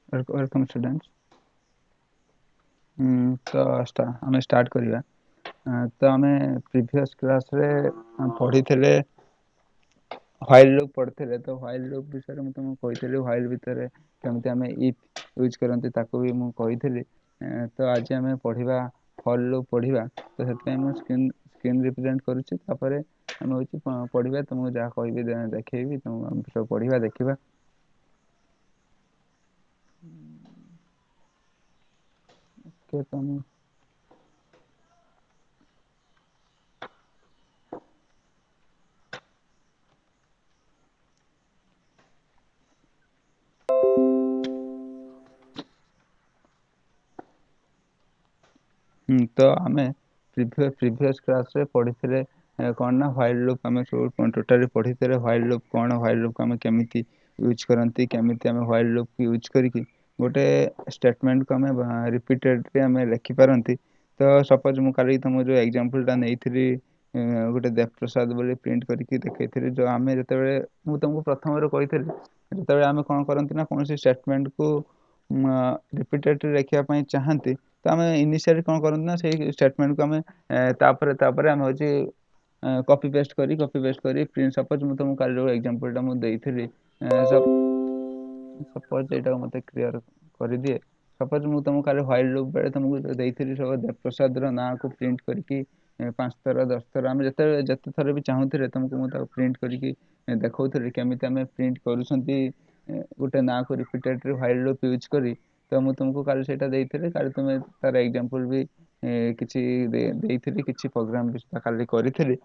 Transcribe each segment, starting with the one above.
Welcome students. तो आम start करवा। तो आम प्रीवियस क्लास रे पढ़ी थे व्हाइल लूप पढ़ते। तो व्हाइल लूप विषय में तुमको कही व्हाइल भितर केमती आम इफ यूज करती ताको भी मुझे। तो आज आम पढ़ा फॉर लूप पढ़ा। तो से स्क्रीन स्क्रीन रिप्रेजेंट करुच्ची आम हूँ पढ़ा तुमको जहाँ कह देखेबी तुम सब पढ़ा देखा। तुम तो आम प्रीवियस क्लास रे पढ़ी थे कौन ना व्हाइल लूप आम सब टोटाली पढ़ी थे। व्हाइल लूप कौन, व्हाइल लूप को आम केमिति यूज करती, केमिति आम व्हाइल लूप को यूज करके गोटे स्टेटमेंट को आम रिपीटेडली आम लिखि पारती। तो सपोज मुझे तुम जो एग्जांपलटा नहीं गोटे देवप्रसाद बोली प्रिंट करके देखी जो आम जो मुझे तुमको प्रथम कही जो आम कौन करती ना कौन स्टेटमेंट को रिपीटेडली लिखापी चाहती तो आम इनिशियली कौन करते ना से स्टेटमेंट को आम तापर आम हूँ कॉपी पेस्ट करी प्रिंट। सपोज मुझे तुमको कल जो एग्जांपलटा मुझे सपोज यहाँ मत क्लियर कर दिए। सपोज मुझे तुमको कल व्हाइल लूप बेले तुमको देती सब देवप्रसाद ना को प्रिंट करके 5 थर 10 थर आम जिते थर भी चाहूले तुमको मुझे प्रिंट करके देखा केमी आम प्रिंट कर गोटे ना को रिपीटेडली व्हाइल लूप यूज करी। तो मुझे तुमको कल से काली तुम्हें तार एग्जांपल भी किसी प्रोग्राम भी काली करी।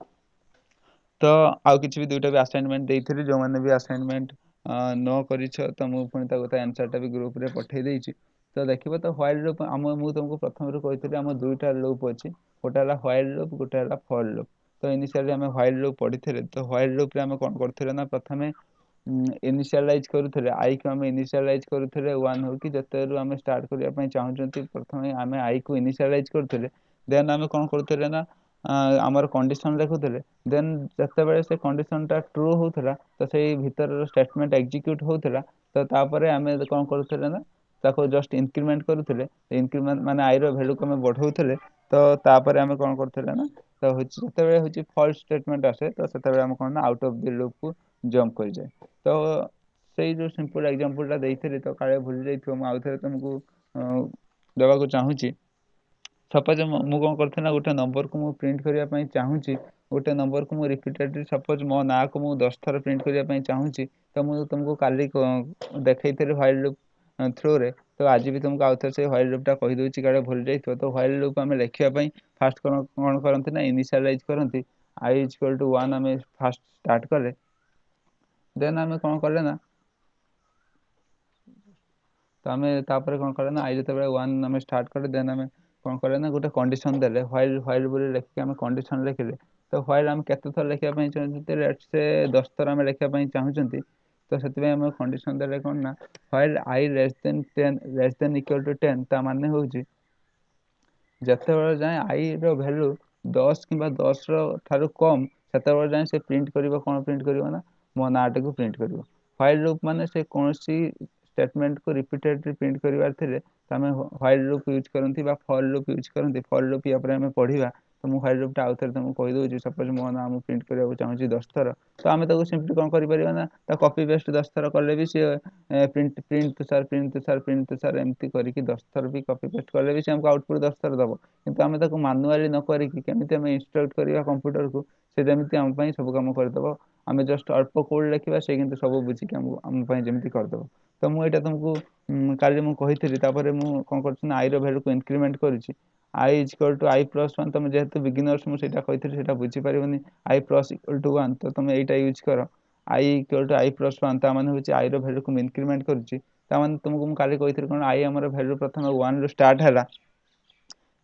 तो आउ किसी भी दुईटा भी असाइनमेंट देती जो मैंने भी असाइनमेंट न कर तो मुझे आंसरटा भी ग्रुप रे पठे देती। तो देखिए तो व्हाइल लूप आम मुझे तुमको प्रथम कही आम दुईटा लूप अच्छी गोटे है व्हाइल लूप गोटे है फॉर लूप। तो इनिशियली आम व्हाइल लूप पढ़ी थे। तो व्हाइल लूप रे आम कौन करते ना प्रथम इनिशियलाइज करूँ आई को आम इनिशियलाइज करूँ वन हो कि जिते आम स्टार्ट करने चाहूँ प्रथम आम आई को इनिशियलाइज करूँ। देन आम कौन करूँ ना आमर कंडीशन लिखुले। देन जिते से कंडीशनटा ट्रू होता तो से भीतर स्टेटमेंट एग्जीक्यूट होता। तो तापर आम कौन करूँ ना ताको जस्ट इंक्रीमेंट करूँ। इंक्रीमेंट माने आई रैल्यू को आम बढ़ाऊे। तो तापर आम कौन करूँ ना तो जिते हूँ फॉल्स स्टेटमेंट आसे तो से आम कौन ना आउट ऑफ द लूप को जंप कर जाए। तो से जो सिंपल एग्जांपलटा देती तो काले भूली जाइए आउ थे तुमको देवाक चाहूँगी। सपोज मुझे कौन करते गोटे नंबर को मुझे प्रिंट करने चाहूँगी गोटे नंबर को मुझे रिपीटेडली सपोज मो ना को मुझे 10 थर प्रिंट करने चाहूँगी। तो मुझे तुमको काली देखी थी व्हाइल लूप थ्रू रे। तो आज भी तुमको आउ थे से व्हाइल लूपटा कहीदे काले भूल जाइए। तो व्हाइल लूप आम लिखापी फास्ट कौन करती ना इनिशियलाइज करती आई इक्वल टू 1 आम फास्ट स्टार्ट कले। देन आम कौन कले ना तो आम तापर कौन कले ना आई जो 1 आम स्टार्ट कले। देन आम कौन कले ना गोटे कंडीशन देले व्हाइल व्हाइल बोली लिखिक आम कंडीशन लिखिले। तो व्हाइल आम केते थर लिखापी चाहते लेट्स से 10 थर आम लिखापी चाहूँगी। तो से आम कंडीशन देले कौन ना while i less than 10 less than equal to 10 ता माने हूँ जिते जाए आई रैल्यू 10 कि 10 ठारू कम से जाए से प्रिंट कर कौन प्रिंट कर ना मो नाटी को प्रिंट कर। व्हाइल लूप माने से कौन सी स्टेटमेंट को रिपीटेडली प्रिंट करार थे तो आम व्हाइल लूप यूज करती फॉर लूप यूज करती। फॉर लूप या आम पढ़ा। तो मुझे व्हाइल लूपटा आउ थे तुमको कहीदे सपोज मो ना मुझे प्रिंट करने चाहूँगी 10 थर। तो आम सिंपली कौन कर ना कॉपी पेस्ट 10 थर कले भी सी प्रिंट प्रिंट तुषार प्रिंट तुषार प्रिंट तुषार एमती करके 10 थर भी कॉपी पेस्ट कले भी हमको आउटपुट 10 थर दब। किंतु आम मानुआली न करके आम इंस्ट्रक्ट करवा कंप्यूटर को से जमी आम सब कम करदेव। आम जस्ट अल्प कोड लिखा से कि सब बुझिकी आम जमी करदेव। तो मुझे तुमको काली मुझे मुझे कौन कर आई रैल्यू को इंक्रीमेंट करुच्ची i equal to i plus 1। तुम जेहतु बिगिनर्स मुझे कही बुझीपार आई प्लस इक्वल टू 1 तो तुम यहाँ यूज कर i equal to i plus 1 ताने हूँ आई रैल्यू को इंक्रीमेंट करुच्ची। तुमको मुझे काली कही कौन आई आम भैल्यू प्रथम 1 रु स्टार्ट है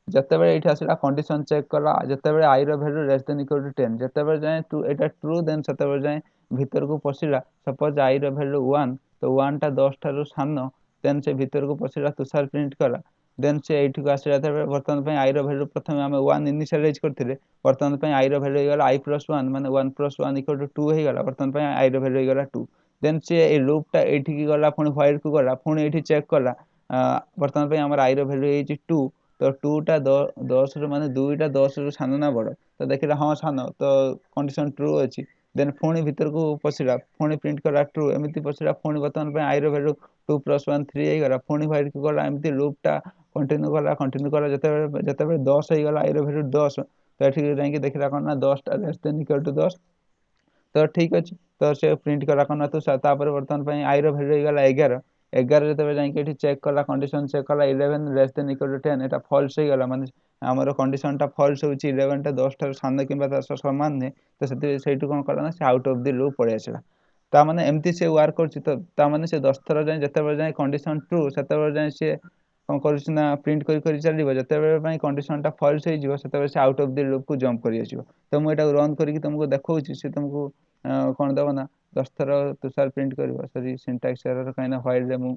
जिते ये आसला कंडीशन चेक कला जिते आई रैल्यू लेस देन इक्वल टू 10 जिते जाए ट्रू देन से जाए भीतर को पशिला सपोज आई रैल्यू 1 तो 1 टा 10 ठार सान देन से भीतर को पशिला तुषार प्रिंट कला। देन से ये आसला बर्तमान आई रैल्यू प्रथम आम 1 इनिशियलाइज करते बर्तमान आई रैल्यू आई प्लस 1 माने 1 प्लस 1 इक्वल टू 2 हो गला बर्तमान आई रैल्यू होगा 2। देन सी ए लूपटा एठी गला पुणी व्हाइल को गला पुणी एठी चेक कला वर्तमान पे हमर आई रो वैल्यू एजी 2 तो 2 टा 10 रो माने 2 टा 10 रो सानो ना बड़ तो देखिला हां सानो तो कंडीशन ट्रू अछि देन पुणी भीतर को पसिला पुणी प्रिंट करा ट्रू एमिति पसिला पुणी वर्तमान पे आई रो वैल्यू 2 + 1 3 हे गला पुणी व्हाइल को गला एमिति लूपटा कंटिन्यू कला जते 10 हे गला आई रो वैल्यू 10 तो एठी जाई देखिला कोन ना 10 टा लेस देन इक्वल टू 10 तो ठीक अछि तो से प्रिंट कला कोन तो तापर वर्तमान पे आई रो वैल्यू गला 11 11 जते जाई के चेक कला कंडीशन चेक कला 11 less than equal to 10 Etah false हे गला माने हमर कंडीशन टा फॉल्स होची 11 टा 10 टा सामने किबा 10 समान ने तो सेटू कोन कला ना से आउट ऑफ द लूप पळे आछला ता माने एमती से वर्क करछि तो ता माने से 10 थरा जाय जते जाय कंडीशन ट्रू सेते जाय से कोन करछि ना प्रिंट करि चलिबो जते पई कंडीशन टा फॉल्स हे जिवो सेते से आउट ऑफ द लूप को जंप करि आछिबो तो मु एटा रन करिकि तुमको देखौछि से तुमको कोन दबो ना 10 थरा तुषार प्रिंट करबो सॉरी सिंटैक्स एरर काइना व्हाइल रे मु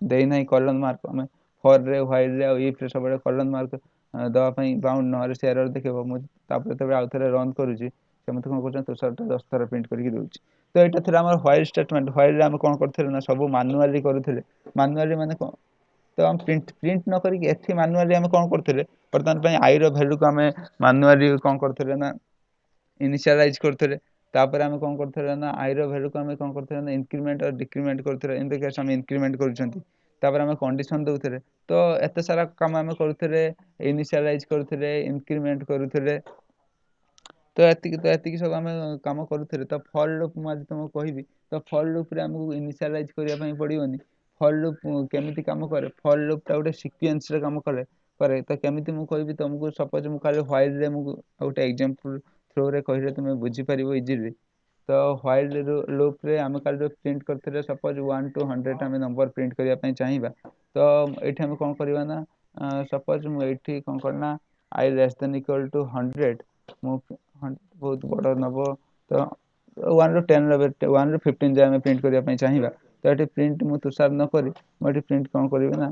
देई नै कॉलन मार्क हमें फॉर रे व्हाइल रे और इफ रे सब कॉलन मार्क दवा पई बाउंड न रे से एरर देखबो मु तापर तबे आउथरे रन करूछि से मते कोन करछन तुषार टा 10 थरा प्रिंट करिकि दोछि तो एटा थरा हमर व्हाइल स्टेटमेंट व्हाइल रे हम कोन करथिले ना सब मैन्युअली करूथिले मैन्युअली माने तो हम प्रिंट न करिकि एथि मैन्युअली हम कोन करथिले वर्तमान पई आई रो वैल्यू को हमें मैन्युअली कोन करथिले ना इनिशियलाइज करथिले तापर हम कोन करथिले ना आई रो वैल्यू को हम कोन करथिले ना इंक्रीमेंट और डिक्रीमेंट करथिले इन द केस हम इंक्रीमेंट करछंती तापर हम कंडीशन दउथिले तो एते सारा काम हम करथिले इनिशियलाइज करथिले इंक्रीमेंट करथिले तो एतिकी सब हम काम करूथिले तो फॉर लूप म आज तुम कहबी तो फॉर लूप रे हमको इनिशियलाइज करिया पई पड़ियोनी फॉर लूप केमिति काम करे फॉर लूप ता गोटे सीक्वेंस रे काम करे तो केमिति मु कहबी तुमको सपोज मु खाली व्हाइल रे मु गोटे एग्जांपल थ्रो रे कहिरे तुम बुझी परिबो इजीली तो व्हाइल लूप रे हम काल जो प्रिंट करथिले सपोज 1 टू 100 हम नंबर प्रिंट करिया पई चाहिबा तो एठी हम कोन करबा ना सपोज मु एठी कोन करना आई लेस देन इक्वल टू 100 मु बहुत बड़ नबो तो 1 रो 10 लेवल 1 रो 15 जे हम प्रिंट करिया पई चाहिबा तो एठी प्रिंट मु तुषार न करी मु एठी प्रिंट कोन करबी ना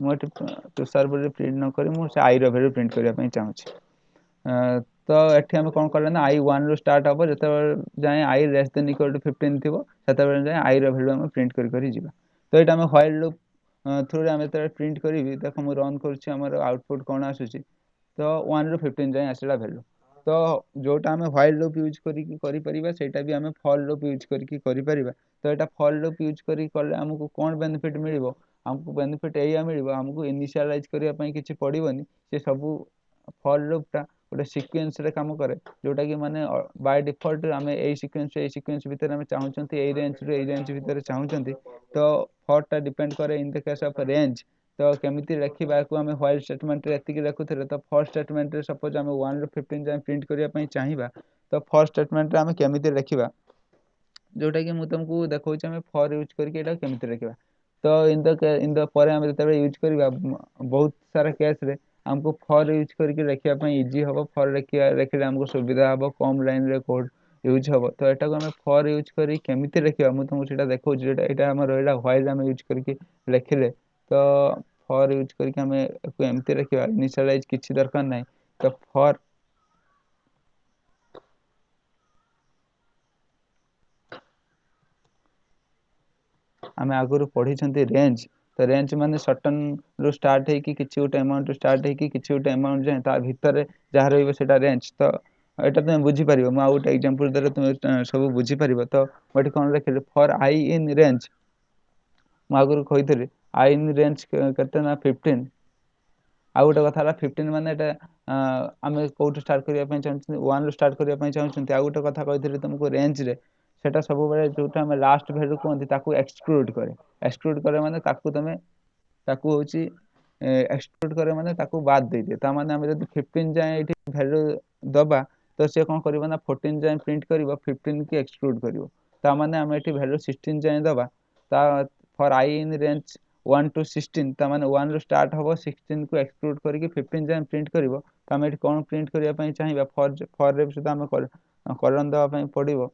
मु एठी तुषार बोली प्रिंट न करी मु से आई रो वैल्यू प्रिंट करिया पई चाहूची तो एठी हम कोन करले ना आई 1 रो स्टार्ट हबो जते जाय आई लेस देन इक्वल टू 15 थिबो सेते बेले जाय आई रो वैल्यू हम प्रिंट करी जिबा तो एटा हम व्हाइल लूप थ्रू रे हम ते प्रिंट करिवि देखो मु रन करछि हमर आउटपुट कोन आसुछि तो 1 रो 15 जाय आसला वैल्यू तो जोटा हम व्हाइल लूप यूज करी परिबा सेटा भी हम फॉर लूप यूज करी परिबा तो एटा फॉर लूप यूज करी करले हमको कोन बेनिफिट मिलिबो हमको बेनिफिट एया मिलिबो हमको इनिशियलाइज करिया पई किछि पड़िबोनी से सब फॉर लूप टा गोटे सीक्वेंस रे काम करे जोटा कि माने बाय डिफॉल्ट हम ए सीक्वेंस भीतर हम चाहउचंती ए रेंज भीतर चाहउचंती तो फॉर टा डिपेंड करे इन द केस ऑफ रेंज तो केमिति लिखिबा को हम व्हाइल स्टेटमेंट रे एतिकी लिखुथिले तो फॉर स्टेटमेंट रे सपोज हम 1 रो 15 जाय प्रिंट करिया पई चाहिबा तो फॉर स्टेटमेंट रे हम केमिति लिखिबा जोटा कि मु तुमको देखौछ हम फॉर यूज करके एटा केमिति लिखिबा तो इन द पर हम जते यूज करबा बहुत सारा केस रे हमको फॉर यूज करके लिखिया पई इजी हबो फॉर लिखिले हमको सुविधा हबो कम लाइन रे कोड यूज हबो तो एटा को हम फॉर यूज करी केमिति लिखिबा मु तुमको सेटा देखौछ जेटा एटा हम रहला व्हाइल हम यूज करके लिखिले तो फॉर यूज करके हमें को एमती रखिबा इनिशियलाइज किछि दरकार नै तो फॉर हमें आगुरु पढ़ी छंती रेंज तो रेंज माने सर्टन रो स्टार्ट है कि किछि गोटे अमाउंट रो स्टार्ट है कि किछि गोटे अमाउंट जाय ता भीतर जहा रहइबो सेटा रेंज तो एटा तुम बुझी परिबो म आउट एग्जांपल देले तुम सब बुझी परिबो तो मटे कोन लिखिले फॉर आई इन रेंज म आगुरु कहितले आई इन रेंज करते ना 15 आ गोटे कथा 15 माने एटा आमे कोट स्टार्ट करिया पई चाहछन 1 रो स्टार्ट करिया पई चाहछन आ गोटे कथा कहितले तुमको रेंज रे सेटा सब बेले जोटा हम लास्ट वैल्यू कोनती ताकू एक्सक्लूड करे माने ताकू होची एक्सक्लूड करे माने ताकू बाद दे दे ता माने हम जदी 15 जाय एठी वैल्यू दबा तो से कोन करबो ना 14 जाय प्रिंट करबो 15 की एक्सक्लूड करबो ता माने हम एठी वैल्यू 16 जाय दबा ता for i in range 1 to 16 ता माने 1 रो स्टार्ट हबो 16 को एक्सक्लूड करके 15 जाय प्रिंट करबो ता हम एठी कोन प्रिंट करिया पई चाहिबा फॉर रे सुदा हम कॉलन दवा पई पड़िबो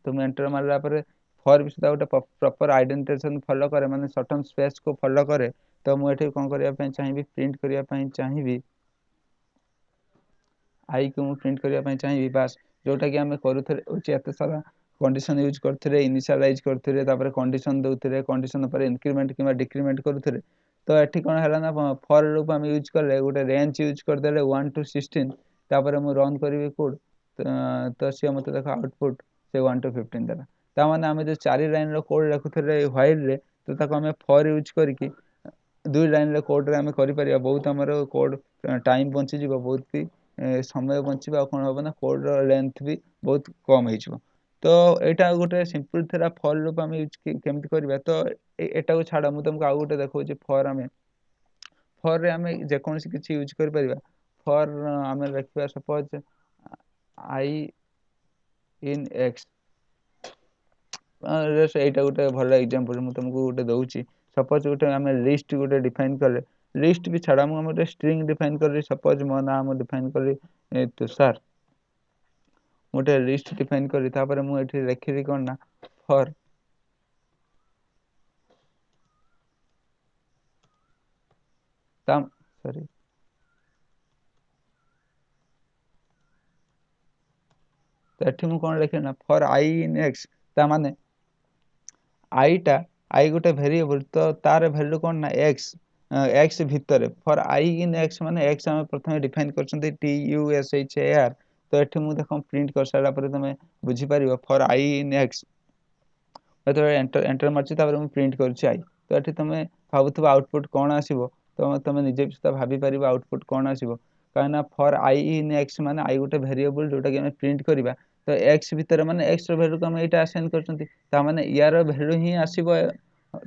तुम एंटर मारला पर फॉर भी सुदा गोटे प्रॉपर आइडेंटिफिकेशन फॉलो करे माने सर्टेन स्पेस को फॉलो करे तो मु एठी कोन करिया पई चाहिबी प्रिंट करिया पई चाहिबी आई को मु प्रिंट करिया पई चाहिबी बस जोटा कि हमें करूथले होची एते सारा कंडीशन यूज करथिले इनिशियलाइज करथिले तापर कंडीशन दउथिले कंडीशन पर इंक्रीमेंट किबा डिक्रीमेंट करूथिले तो एठी कोन हला ना फॉर लूप हम यूज करले गोटे रेंज यूज कर देले 1 टू 16 तापर हम रन करबी कोड तो से मते देखो आउटपुट से 1 टू 15 देला ता माने हम जो चारि लाइन रो कोड लिखुथिले व्हाइल रे तो ताको हम फॉर यूज करके दुई लाइन रे कोड रे हम करि परिया बहुत हमर कोड टाइम बंची जीवो बहुत भी समय बंचीबा कोन होबो ना कोड रो लेंथ भी बहुत कम हे छिवो तो एटा गोटे सिंपल थेरा फॉर लूप हम यूज केमति करबा तो एटा को छाडा मु तुमको आ गोटे देखौ जे फॉर रे हमें जे कोनसी किछि यूज कर परिबा फॉर हमें लिखबा suppose I in x just एटा गोटे भलो एग्जांपल मु तुमको गोटे दउची सपोज गोटे हमें लिस्ट गोटे डिफाइन करले लिस्ट भी छाडा मु गोटे स्ट्रिंग डिफाइन करली सपोज मो नाम डिफाइन करली तुषार गोटे लिस्ट डिफाइन करली तापर मु एठी लिखिली कोन ना फॉर तम सॉरी तो एठी मु कोन लिखिली ना फॉर आई इन एक्स ता माने आई टा आई गोटे वेरिएबल तो तार वैल्यू कोन ना एक्स एक्स भितर फॉर आई इन एक्स माने एक्स हम प्रथमे डिफाइन करछन्ते T U S H A R तो एठी मु देखो प्रिंट कर साला पर तमे बुझी परिबो फॉर आई इन एक्स तो एंटर एंटर मारछि तापर मु प्रिंट करछि आई तो एठी तमे भाबुथबा आउटपुट कोन आसीबो तो तमे निजे भी भाबी परिबो आउटपुट कोन आसीबो काना फॉर आई इन एक्स माने आई गोटे वेरिएबल जोटा कि हम प्रिंट करिबा तो एक्स भितर माने एक्स रो वैल्यू को हम एटा असाइन करछन्ती ता माने यार वैल्यू ही आसीबो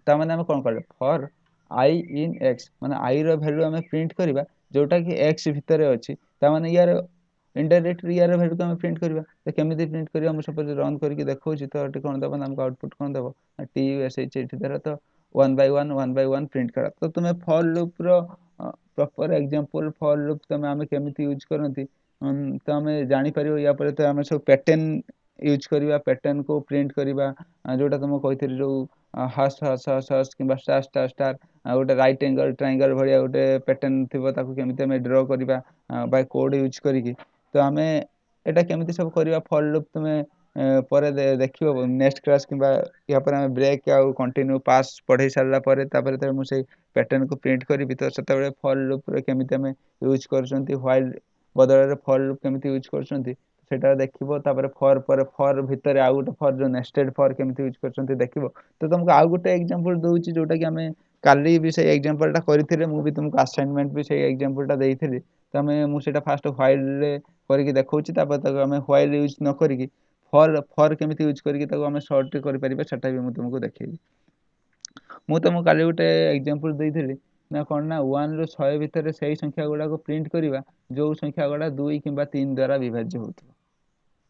ता माने हम कोन करले फॉर आई इन एक्स माने आई रो वैल्यू हम प्रिंट करिबा जोटा कि एक्स भितर अछि ता माने यार इनडायरेक्टली यार वैल्यू को हम प्रिंट करिबा तो केमिति प्रिंट करिबा हम सपोज रन करके देखौछि तो एटी कोन दबा हमको आउटपुट कोन दबो टी यू एस एच एठी दरा तो 1 बाय 1 प्रिंट करा तो तुमे फॉर लूप रो प्रॉपर एग्जांपल फॉर लूप तमे हमें केमिति यूज करंती तो हमें जानि परिबो या पर तो हमें सब पैटर्न यूज करिबा पैटर्न को प्रिंट करिबा जोटा तुम कहिथिरि जो हाश हाश हाश हाश किबा स्टार स्टार स्टार गोटे राइट एंगल ट्रायंगल भलिया गोटे पैटर्न थिबो ताको केमिति हमें ड्रा करिबा बाय कोड यूज करिकि तो हमें एटा केमिति सब करिबा फॉर लूप तुमे परे देखिबो नेक्स्ट क्लास किबा या पर हमें ब्रेक या कंटिन्यू पास पढै सारला परे तापर त मु से पैटर्न को प्रिंट करिबि तो सेतबेले फॉर लूप रे केमिति हमें यूज करछन्ती व्हाइल बदले रे फॉर लूप केमिति यूज करछन्ती सेटा देखिबो तापर फॉर पर फॉर भितर आ गोटे फॉर जो नेस्टेड फॉर केमिति यूज करछन्ती देखिबो तो तुमको आ गोटे एग्जांपल दउची जोटा कि हमें काली भी से एग्जांपल टा करिथिले मु भी तुमको असाइनमेंट भी से एग्जांपल टा देइथिली तमे मु सेटा फास्ट व्हाइल रे करके देखौची तापर तक हमें व्हाइल यूज न करके फॉर फॉर केमिति यूज करके ताको हमें शॉर्ट करि परिबा सेटा भी मु तुमको देखैबी मु तुमको काली गोटे एग्जांपल देइथिली ना कोन ना 1 रो 100 भितर सेही संख्या गुडा को प्रिंट करिबा जो संख्या गुडा 2 किबा 3 द्वारा विभाज्य होतबो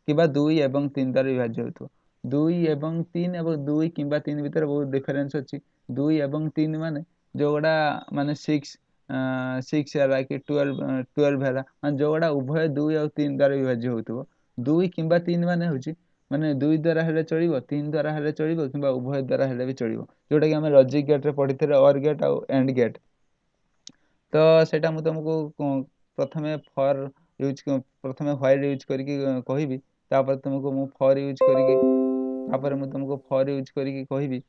किबा 2 एवं 3 द्वारा विभाज्य होतबो 2 एवं 3 एवं 2 किबा 3 भितर बहुत डिफरेंस अछि 2 एवं 3 माने जो गुडा माने 6 6 हला कि 12 12 हला माने जो गुडा उभय 2 और 3 द्वारा विभाज्य होतबो 2 किबा 3 माने होची माने 2 द्वारा हेले चलिबो 3 द्वारा हेले चलिबो किबा उभय द्वारा हेले भी चलिबो जोटा कि हम लॉजिक गेट रे पढिथिले और गेट और एंड गेट तो सेटा मु तुमको प्रथमे फॉर यूज प्रथमे व्हाइल यूज करके कहिबी तापर तुमको मु फॉर यूज करके तापर मु तुमको फॉर यूज करके कहिबी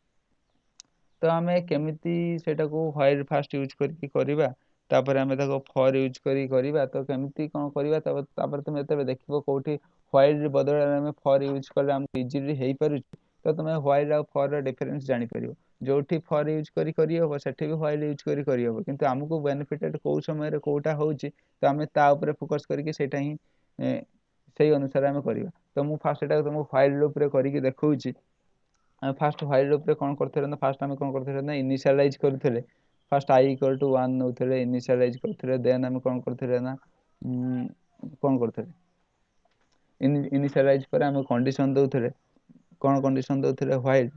तो हमें केमिति सेटा को व्हाइल फास्ट यूज करके करबा तापर हमें ताको फॉर यूज करी करबा तो केमिति कोन करबा तापर तुम एते देखिबो कोठी व्हाइल बदले हमें फॉर यूज करले हम इजीली हेई पारु तो तुम व्हाइल और फॉर रो डिफरेंस जानि परिबो जोठी फॉर यूज करी होबो सेठी भी व्हाइल यूज करी होबो किंतु हमको बेनिफिटेड को समय रे कोटा होउची तो हमें ता ऊपर फोकस करके सेटा ही सेही अनुसार हमें करबा तो मु फास्ट एटा तुमको व्हाइल लूप रे करके देखौची फास्ट व्हाइल लूप रे कोन करथिले ना फास्ट हमें कोन करथिले ना इनिशियलाइज करथिले फास्ट i = 1 नउथिले इनिशियलाइज करथिले देन हमें कोन करथिले ना कोन करथिले इनिशियलाइज पर हमें कंडीशन दउथिले कोन कंडीशन दउथिले व्हाइल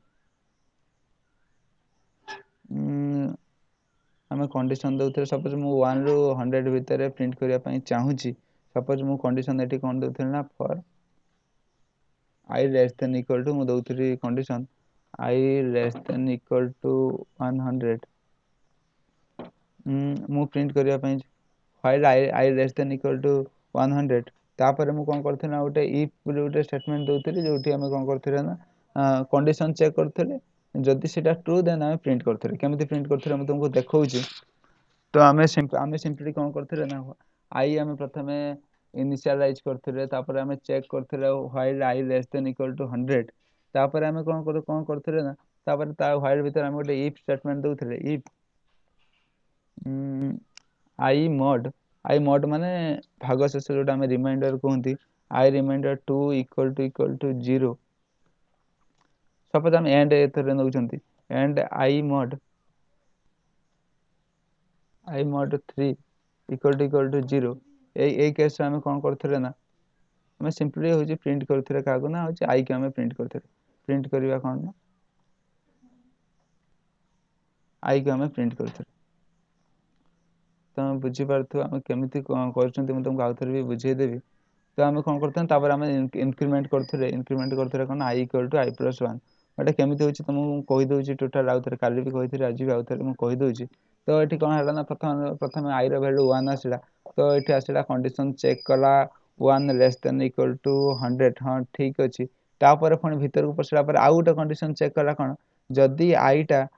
हमें कंडीशन दउथिले सपोज मु 1 रो 100 भितर प्रिंट करिया पई चाहूची सपोज मु कंडीशन एठी कोन दउथिले ना for i less than equal to मु दउथिली condition i less than equal to 100 मु प्रिंट करिया पई while i less than equal to 100 तापर मु कौन करथिना गोटे इफ बोली गोटे स्टेटमेंट दउथिली जोठी आमे कौन करथिले ना कंडीशन चेक करथिले जदि सेटा ट्रू देन आमे प्रिंट करथिले केमिति प्रिंट करथिले हम तुमको देखौची तो आमे सिंपली कौन करथिले ना आई आमे प्रथमे इनिशियलाइज करथिले तापर आमे चेक करथिले while i less than equal to 100 तापर आमे कौन करथिले ना तापर ता व्हाइल भीतर आमे गोटे इफ स्टेटमेंट दउथिले इफ आई mod माने भाग शेष जोटा आमे रिमाइंडर कहंती i remainder 2 equal to 0 suppose आमे एंड एथरे नउचंती and i mod 3 equal to 0 ए केस आमे कोन करथिले ना आमे सिंपली होची प्रिंट करथिले कागो ना होची आई के आमे प्रिंट करथिले प्रिंट करिवा कोन ना आई के आमे प्रिंट करथिले तमे बुझी पारथु आमे केमिति करचंती म तुमको आउथर भी बुझाई देबी तो आमे कोन करथन तापर आमे इंक्रीमेंट करथिले कोन आई इक्वल टू आई प्लस 1 एटा केमिति होची तुमको कहि दोची टोटल आउथर काली भी कहिथिले आज भी आउथर म कहि दोची तो एठी कोन हला ना प्रथम आई रो वैल्यू 1 आसीला तो एठी आसीला कंडीशन चेक कला 1 लेस देन इक्वल टू 100 हां ठीक अछि तापर फण भीतर को पसला पर आउ गोटे कंडीशन चेक कला कोन जदी आईटा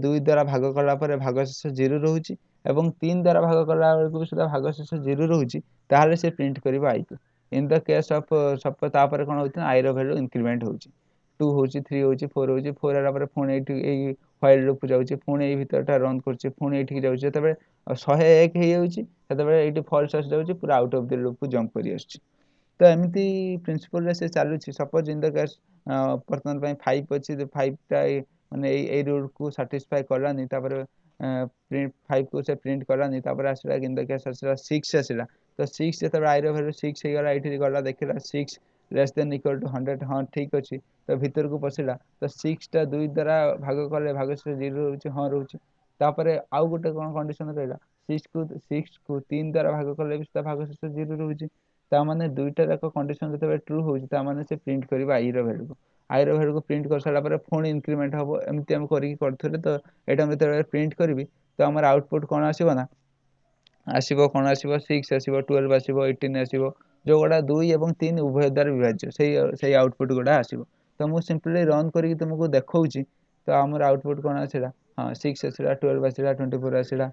2 द्वारा भाग कला पर भागशेष 0 रहउची एवं 3 द्वारा भाग कला बेलकु सुदा भागशेष 0 रहउची ताहाले से प्रिंट करबा आई को इन द केस ऑफ सब तापर कोन होती आई रो वैल्यू इंक्रीमेंट होउची 2 होउची 3 होउची 4 होउची 4 आला पर फण एठी ए फाइल लूप जाउची फण ए भीतरटा रन करची फण एठी जाउची तबे 101 हे जाउची तबे एठी फॉल्स आस जाउची पूरा आउट ऑफ द लूप को जंप करी आछी तो एमिति प्रिंसिपल रे से चालुची suppose in the case person पय 5 अछि 5 टा माने ए रूल को सैटिस्फाई करलानी तापर प्रिंट 5 को से प्रिंट करलानी तापर आसला इन द केस आसला 6 आसला तो 6 जे तबे आई रो वैल्यू 6 हे गला एठी गला देखिला 6 लेस देन इक्वल टू 100 हां ठीक अछि तो भीतर को पसिला तो 6 टा 2 द्वारा भाग करले भाग से 0 रहउची हां रहउची तापरे आउ गोटे कोन कंडीशन रहला 6 को 3 द्वारा भाग करले भी भाग से 0 रहउची ता माने दुईटा जाक कंडीशन जतबे ट्रू होउची ता माने से प्रिंट करबा आई रो वैल्यू को प्रिंट कर साला पर फोन इंक्रीमेंट हबो एमति हम करि करथले तो एटा हम जतबे प्रिंट करबी तो हमर आउटपुट कोन आसीबो ना आसीबो कोन आसीबो 6 आसीबो 12 आसीबो 18 आसीबो जो गोडा 2 एवं 3 उभय द्वारा विभाज्य सेही आउटपुट गोडा आसीबो तो मु सिंपली रन करी तुमको देखौची तो हमर आउटपुट कोन आसीला हां 6 आसीला 12 आसीला 24 आसीला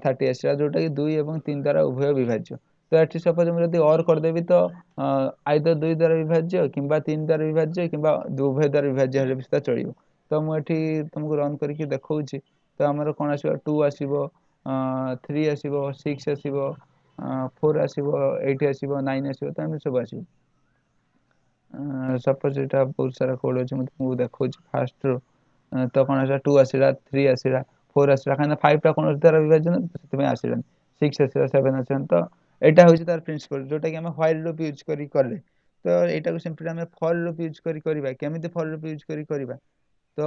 30 आसीला जोटा कि 2 एवं 3 द्वारा उभय विभाज्य तो एठी सपोज हम यदि और कर देबी तो आइदर 2 द्वारा विभाज्य किंबा 3 द्वारा विभाज्य किंबा उभय द्वारा विभाज्य हेले भी चलिबो तो मु एठी तुमको रन करी देखौची तो हमर कोन आसीबो 2 आसीबो 3 आसीबो 6 आसीबो 4 आसीबो 8 आसीबो 9 आसीबो तो हम सब आसीबो सपोज एटा बहुत सारा कोड अछि म तुमको देखौची फास्ट रो तो कोन आसीला 2 आसीला 3 आसीला 4 आसीला खाना 5 टा कोन द्वारा विभाजन सेतमे आसीला 6 आसीला 7 आसीला तो एटा होची तार प्रिंसिपल जोटा कि हम व्हाइल लूप यूज करी करले तो एटा को सिंपली हम फॉर लूप यूज करी करबा केमिति फॉर लूप यूज करी करबा तो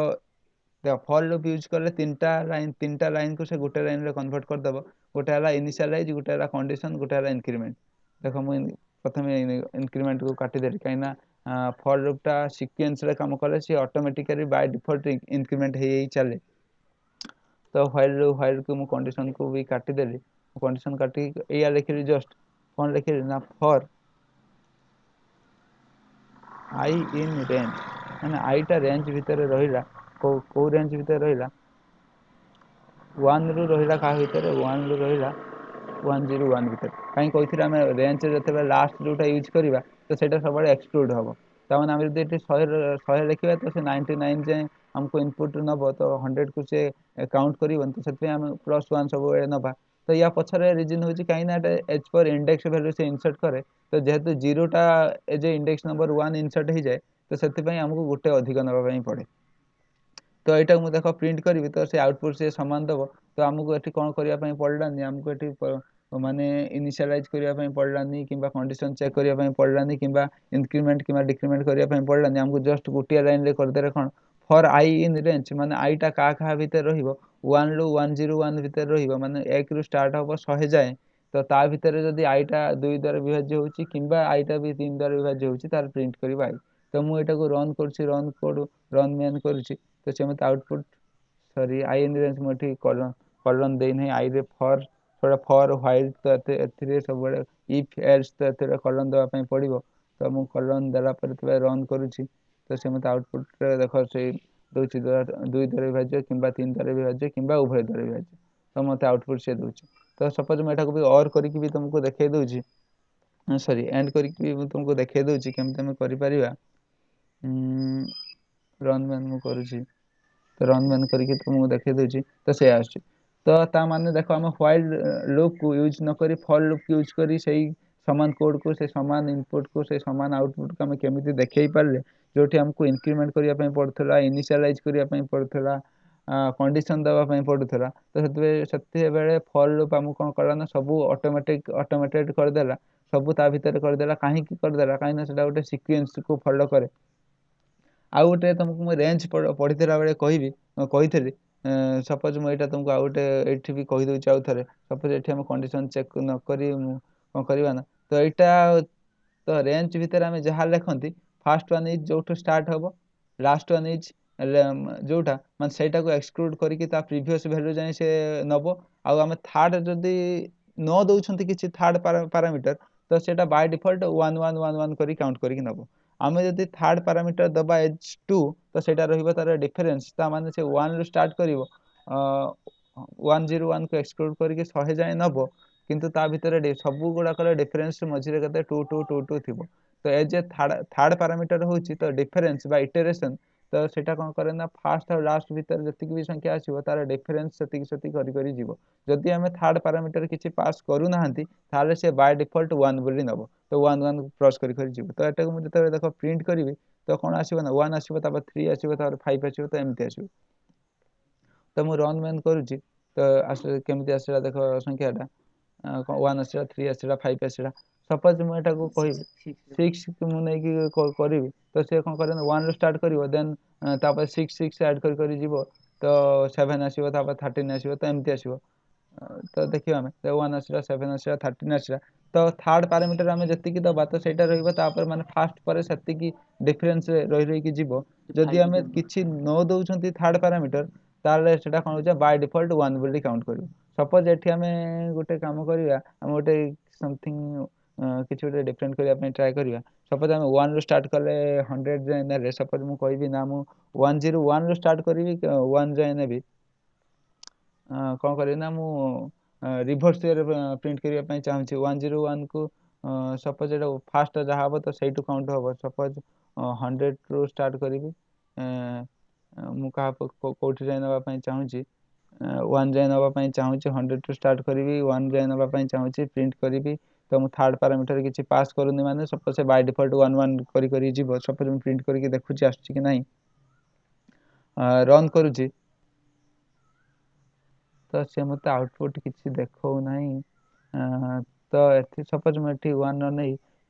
देखो फॉर लूप यूज करले तीनटा लाइन को से गोटे लाइन रे कन्वर्ट कर दबो गोटे हला इनिशियलाइज गोटे हला कंडीशन गोटे हला इंक्रीमेंट देखो मु प्रथमे इंक्रीमेंट को काटी देली काइना फॉर लूप टा सीक्वेंस रे काम करले से ऑटोमेटिकली बाय डिफॉल्ट इंक्रीमेंट हे चले तो व्हाइल को मु कंडीशन को भी काटी देली कंडीशन काटी एया लिखली जस्ट कोन लिखली ना फॉर आई इन रेंज माने आई टा रेंज भीतर रहिला को रेंज भीतर रहिला 1 रु रहिला का भीतर 1 रु रहिला 101 भीतर काई कहिथिरा हम रेंज जते लास्ट जोटा यूज करबा तो सेटा सब बडे एक्सक्लूड हबो ता माने हम जदि 100 लिखिबा तो से 99 जे हमको इनपुट नबो तो 100 को से काउंट करिवन तो सेते हम +1 सब बडे नबा तो या पछरे रीजन होची काई ना एज पर इंडेक्स वैल्यू से इंसर्ट करे तो जेहेतु 0 टा एज इंडेक्स नंबर 1 इंसर्ट हो जाए तो सेते पई हमको गुटे अधिक नबा पई पड़े तो एटा मु देखो प्रिंट करबी तो से आउटपुट से समान दबो तो हमको एठी कोन करिया पई पड़लानी हमको एठी माने इनिशियलाइज करिया पई पड़लानी किबा कंडीशन चेक करिया पई पड़लानी किबा इंक्रीमेंट किबा डिक्रीमेंट करिया पई पड़लानी हमको जस्ट गुटिया लाइन रे कर देरे कोन फॉर आई इन रेंज माने आई टा का भीतर रहिबो 1 रु 101 भीतर रहिबो माने 1 रु स्टार्ट होबो 100 जाए तो ता भीतर जदी आई टा 2 द्वारा विभाज्य होची किबा आई टा भी 3 द्वारा विभाज्य होची तार प्रिंट करबा आई तो मु एटा को रन करछि रन कोड रन मैन करछि तो से मत output sorry i in range मठी कॉलम देई नै आई रे फॉर थोड़ा फॉर व्हाइल तो एथिरे सब इफ एल्स तो एथिरे कलन देवा ପାଇଁ ପଡିବ। ତ ମୁଁ କଲନ୍ ଦେଲା ପରେ ତେବେ ରନ୍ କରୁଛି ତ ସେ ମୋତେ ଆଉଟପୁଟରେ ଦେଖ ସେଇ ଦଉଛି 2 ଦ୍ୱାରା ବିଭାଜ୍ୟ କିମ୍ବା 3 ଦ୍ୱାରା ବିଭାଜ୍ୟ କିମ୍ବା ଉଭୟ ଦ୍ୱାରା ବିଭାଜ୍ୟ ତ ମୋତେ ଆଉଟପୁଟ ସେ ଦଉଛି। ତ ସପୋଜ ମୁଁ ଏଟାକୁ ବି ଅର୍ କରିକି ବି ତୁମକୁ ଦେଖେଇ ଦଉଛି, ସରି ଏଣ୍ଡ କରିକି ବି ମୁଁ ତୁମକୁ ଦେଖେଇ ଦଉଛି କେମିତି ଆମେ କରିପାରିବା। ରନ୍ ମ୍ୟାନ୍ ମୁଁ କରୁଛି ତ ରନ୍ ମ୍ୟାନ୍ କରିକି ତୁମକୁ ଦେଖେଇ ଦଉଛି ତ ସେ ଆସୁଛି। ତ ତା ମାନେ ଦେଖ ଆମେ ହ୍ୱାଇଲ୍ ଲୁପକୁ ୟୁଜ୍ ନ କରି ଫର୍ ଲୁପ୍ ୟୁଜ୍ କରି ସେଇ ସମାନ କୋଡକୁ ସେ ସମାନ ଇନପୁଟକୁ ସେ ସମାନ ଆଉଟପୁଟକୁ ଆମେ କେମିତି ଦେଖେଇ ପାରିଲେ, ଯୋଉଠି ଆମକୁ ଇନକ୍ରିମେଣ୍ଟ କରିବା ପାଇଁ ପଡୁଥିଲା, ଇନିସିଆଲାଇଜ କରିବା ପାଇଁ ପଡୁଥିଲା, କଣ୍ଡିସନ ଦେବା ପାଇଁ ପଡୁଥିଲା, ତ ସେତେବେଳେ ଫର୍ ଲୁପ୍ ଆମକୁ କ'ଣ କଲା ନା ସବୁ ଅଟୋମେଟେଡ୍ କରିଦେଲା, ସବୁ ତା ଭିତରେ କରିଦେଲା। କାହିଁକି କରିଦେଲା? କାହିଁକିନା ସେଟା ଗୋଟେ ସିକ୍ୱେନ୍ସକୁ ଫଲୋ କରେ। ଆଉ ଗୋଟେ ତମକୁ ମୁଁ ରେଞ୍ଜ ପଢିଥିଲା ବେଳେ କହିଥିଲି, ସପୋଜ ମୁଁ ଏଇଟା ତୁମକୁ ଆଉ ଗୋଟେ ଏଇଠି ବି କହିଦେଉଛି ଆଉ ଥରେ। ସପୋଜ ଏଠି ଆମେ କଣ୍ଡିସନ ଚେକ୍ ନ କରି ମୁଁ କ'ଣ କରିବା ନା, ତ ଏଇଟା ତ ରେଞ୍ଜ ଭିତରେ ଆମେ ଯାହା ଲେଖନ୍ତି ଫାର୍ଷ୍ଟ ୱାନ୍ ଇଜ୍ ଯୋଉଠୁ ଷ୍ଟାର୍ଟ ହବ, ଲାଷ୍ଟ ୱାନ୍ ଇଜ୍ ଯୋଉଟା ମାନେ ସେଇଟାକୁ ଏକ୍ସକ୍ଲୁଡ୍ କରିକି ତା ପ୍ରିଭିୟସ୍ ଭ୍ୟାଲୁ ଯାଇ ସେ ନବ। ଆଉ ଆମେ ଥାର୍ଡ ଯଦି ନ ଦଉଛନ୍ତି କିଛି ଥାର୍ଡ ପାରାମିଟର ତ ସେଇଟା ବାଇ ଡିଫଲ୍ଟ 1 1 1 1 କରି କାଉଣ୍ଟ କରିକି ନବ। ଆମେ ଯଦି ଥାର୍ଡ ପାରାମିଟର ଦବା h2 ତ ସେଇଟା ରହିବ ତାର ଡିଫରେନ୍ସ, ତା ମାନେ ସେ 1 ରୁ ଷ୍ଟାର୍ଟ କରିବ, 101 କୁ ଏକ୍ସକ୍ଲୁଡ୍ କରିକି 100 ଯାଏ ନବ, କିନ୍ତୁ ତା ଭିତରେ ସବୁ ଗୁଡାକର ଡିଫରେନ୍ସ ମଝିରେ କେତେ 2 2 2 2 ଥିବ। ତ ଏ ଯେ ଥାର୍ଡ ପାରାମିଟର ହଉଛି ତ ଡିଫରେନ୍ସ ବା ଇଟରେସନ, ତ ସେଇଟା କ'ଣ କରେ ନା ଫାର୍ଷ୍ଟ ଆଉ ଲାଷ୍ଟ ଭିତରେ ଯେତିକି ବି ସଂଖ୍ୟା ଆସିବ ତାର ଡିଫରେନ୍ସ ସେତିକି କରି ଯିବ। ଯଦି ଆମେ ଥାର୍ଡ ପାରାମିଟର କିଛି ପାସ୍ କରୁନାହାନ୍ତି ତାହେଲେ ସେ ବାଇ ଡିଫଲ୍ଟ 1 ବୋଲି ନବ, ତ 1 1 କ୍ରସ୍ କରି ଯିବ। ତ ଏଟାକୁ ମୁଁ ଯେତେବେଳେ ଦେଖ ପ୍ରିଣ୍ଟ କରିବି ତ କ'ଣ ଆସିବ ନା 1 ଆସିବ, ତାପରେ 3 ଆସିବ, ତାପରେ 5 ଆସିବ, ତ ଏମିତି ଆସିବ। ତ ମୁଁ ରନ୍ ମ୍ୟାନ୍ କରୁଛି ତ କେମିତି ଆସିଲା ଦେଖ ସଂଖ୍ୟାଟା, 1 ଆସିଲା, 3 ଆସିଲା, 5 ଆସିଲା। ସପୋଜ ମୁଁ ଏଟାକୁ କହିବି 6 ମୁଁ ନେଇକି କରିବି ତ ସେ କ'ଣ କରେ ନା 1 ରୁ ଷ୍ଟାର୍ଟ କରିବ, ଦେନ୍ ତାପରେ 6 ଆଡ୍ କରି ଯିବ, ତ 7 ଆସିବ, ତାପରେ 13 ଆସିବ, ତ ଏମିତି ଆସିବ। ତ ଦେଖିବା ଆମେ 1 ଆସିଲା, 7 ଆସିଲା, 13 ଆସିଲା। ତ ଥାର୍ଡ ପାରାମିଟର ଆମେ ଯେତିକି ଦବା ତ ସେଇଟା ରହିବ, ତାପରେ ମାନେ ଫାର୍ଷ୍ଟ ପରେ ସେତିକି ଡିଫରେନ୍ସ ରହିକି ଯିବ। ଯଦି ଆମେ କିଛି ନ ଦଉଛନ୍ତି ଥାର୍ଡ ପାରାମିଟର ତାହେଲେ ସେଟା କ'ଣ ହଉଛି ବାଇ ଡିଫଲ୍ଟ 1 ବୋଲି କାଉଣ୍ଟ କରିବ। ସପୋଜ ଏଠି ଆମେ ଗୋଟେ କାମ କରିବା, ଆମେ ଗୋଟେ ସମଥିଙ୍ଗ କିଛି ଗୋଟେ ଡିଫରେଣ୍ଟ କରିବା ପାଇଁ ଟ୍ରାଏ କରିବା। ସପୋଜ ଆମେ 1 ରୁ ଷ୍ଟାର୍ଟ କଲେ 100 ଯାଏ ନେଲେ, ସପୋଜ ମୁଁ କହିବି ନା ମୁଁ 101 ରୁ ଷ୍ଟାର୍ଟ କରିବି 1 ଯାଏ ନେବି, କ'ଣ କରିବି ନା ମୁଁ ରିଭର୍ସ ୱେରେ ପ୍ରିଣ୍ଟ କରିବା ପାଇଁ ଚାହୁଁଛି 101 କୁ। ସପୋଜ ଏଟା ଫାର୍ଷ୍ଟ ଯାହା ହବ ତ ସେଇଠୁ କାଉଣ୍ଟ ହବ। ସପୋଜ 100 ରୁ ଷ୍ଟାର୍ଟ କରିବି, ମୁଁ କୋଉଠି ଯାଏ ନେବା ପାଇଁ ଚାହୁଁଛି, 1 ଯାଏ ନେବା ପାଇଁ ଚାହୁଁଛି, 100 ରୁ ଷ୍ଟାର୍ଟ କରିବି, 1 ଯାଏ ନେବା ପାଇଁ ଚାହୁଁଛି, ପ୍ରିଣ୍ଟ କରିବି। ତ ମୁଁ ଥାର୍ଡ ପାରାମିଟର କିଛି ପାସ୍ କରୁନି, ମାନେ ସପୋଜ ସେ ବାଇ ଡିଫଲ୍ଟ 1 1 କରି ଯିବ। ସପୋଜ ମୁଁ ପ୍ରିଣ୍ଟ କରିକି ଦେଖୁଛି ଆସୁଛି କି ନାହିଁ, ରନ୍ କରୁଛି ତ ସେ ମୋତେ ଆଉଟପୁଟ କିଛି ଦେଖାଉ ନାହିଁ। ତ ଏଠି ସପୋଜ ମୁଁ ଏଠି 1 ନ ନେଇ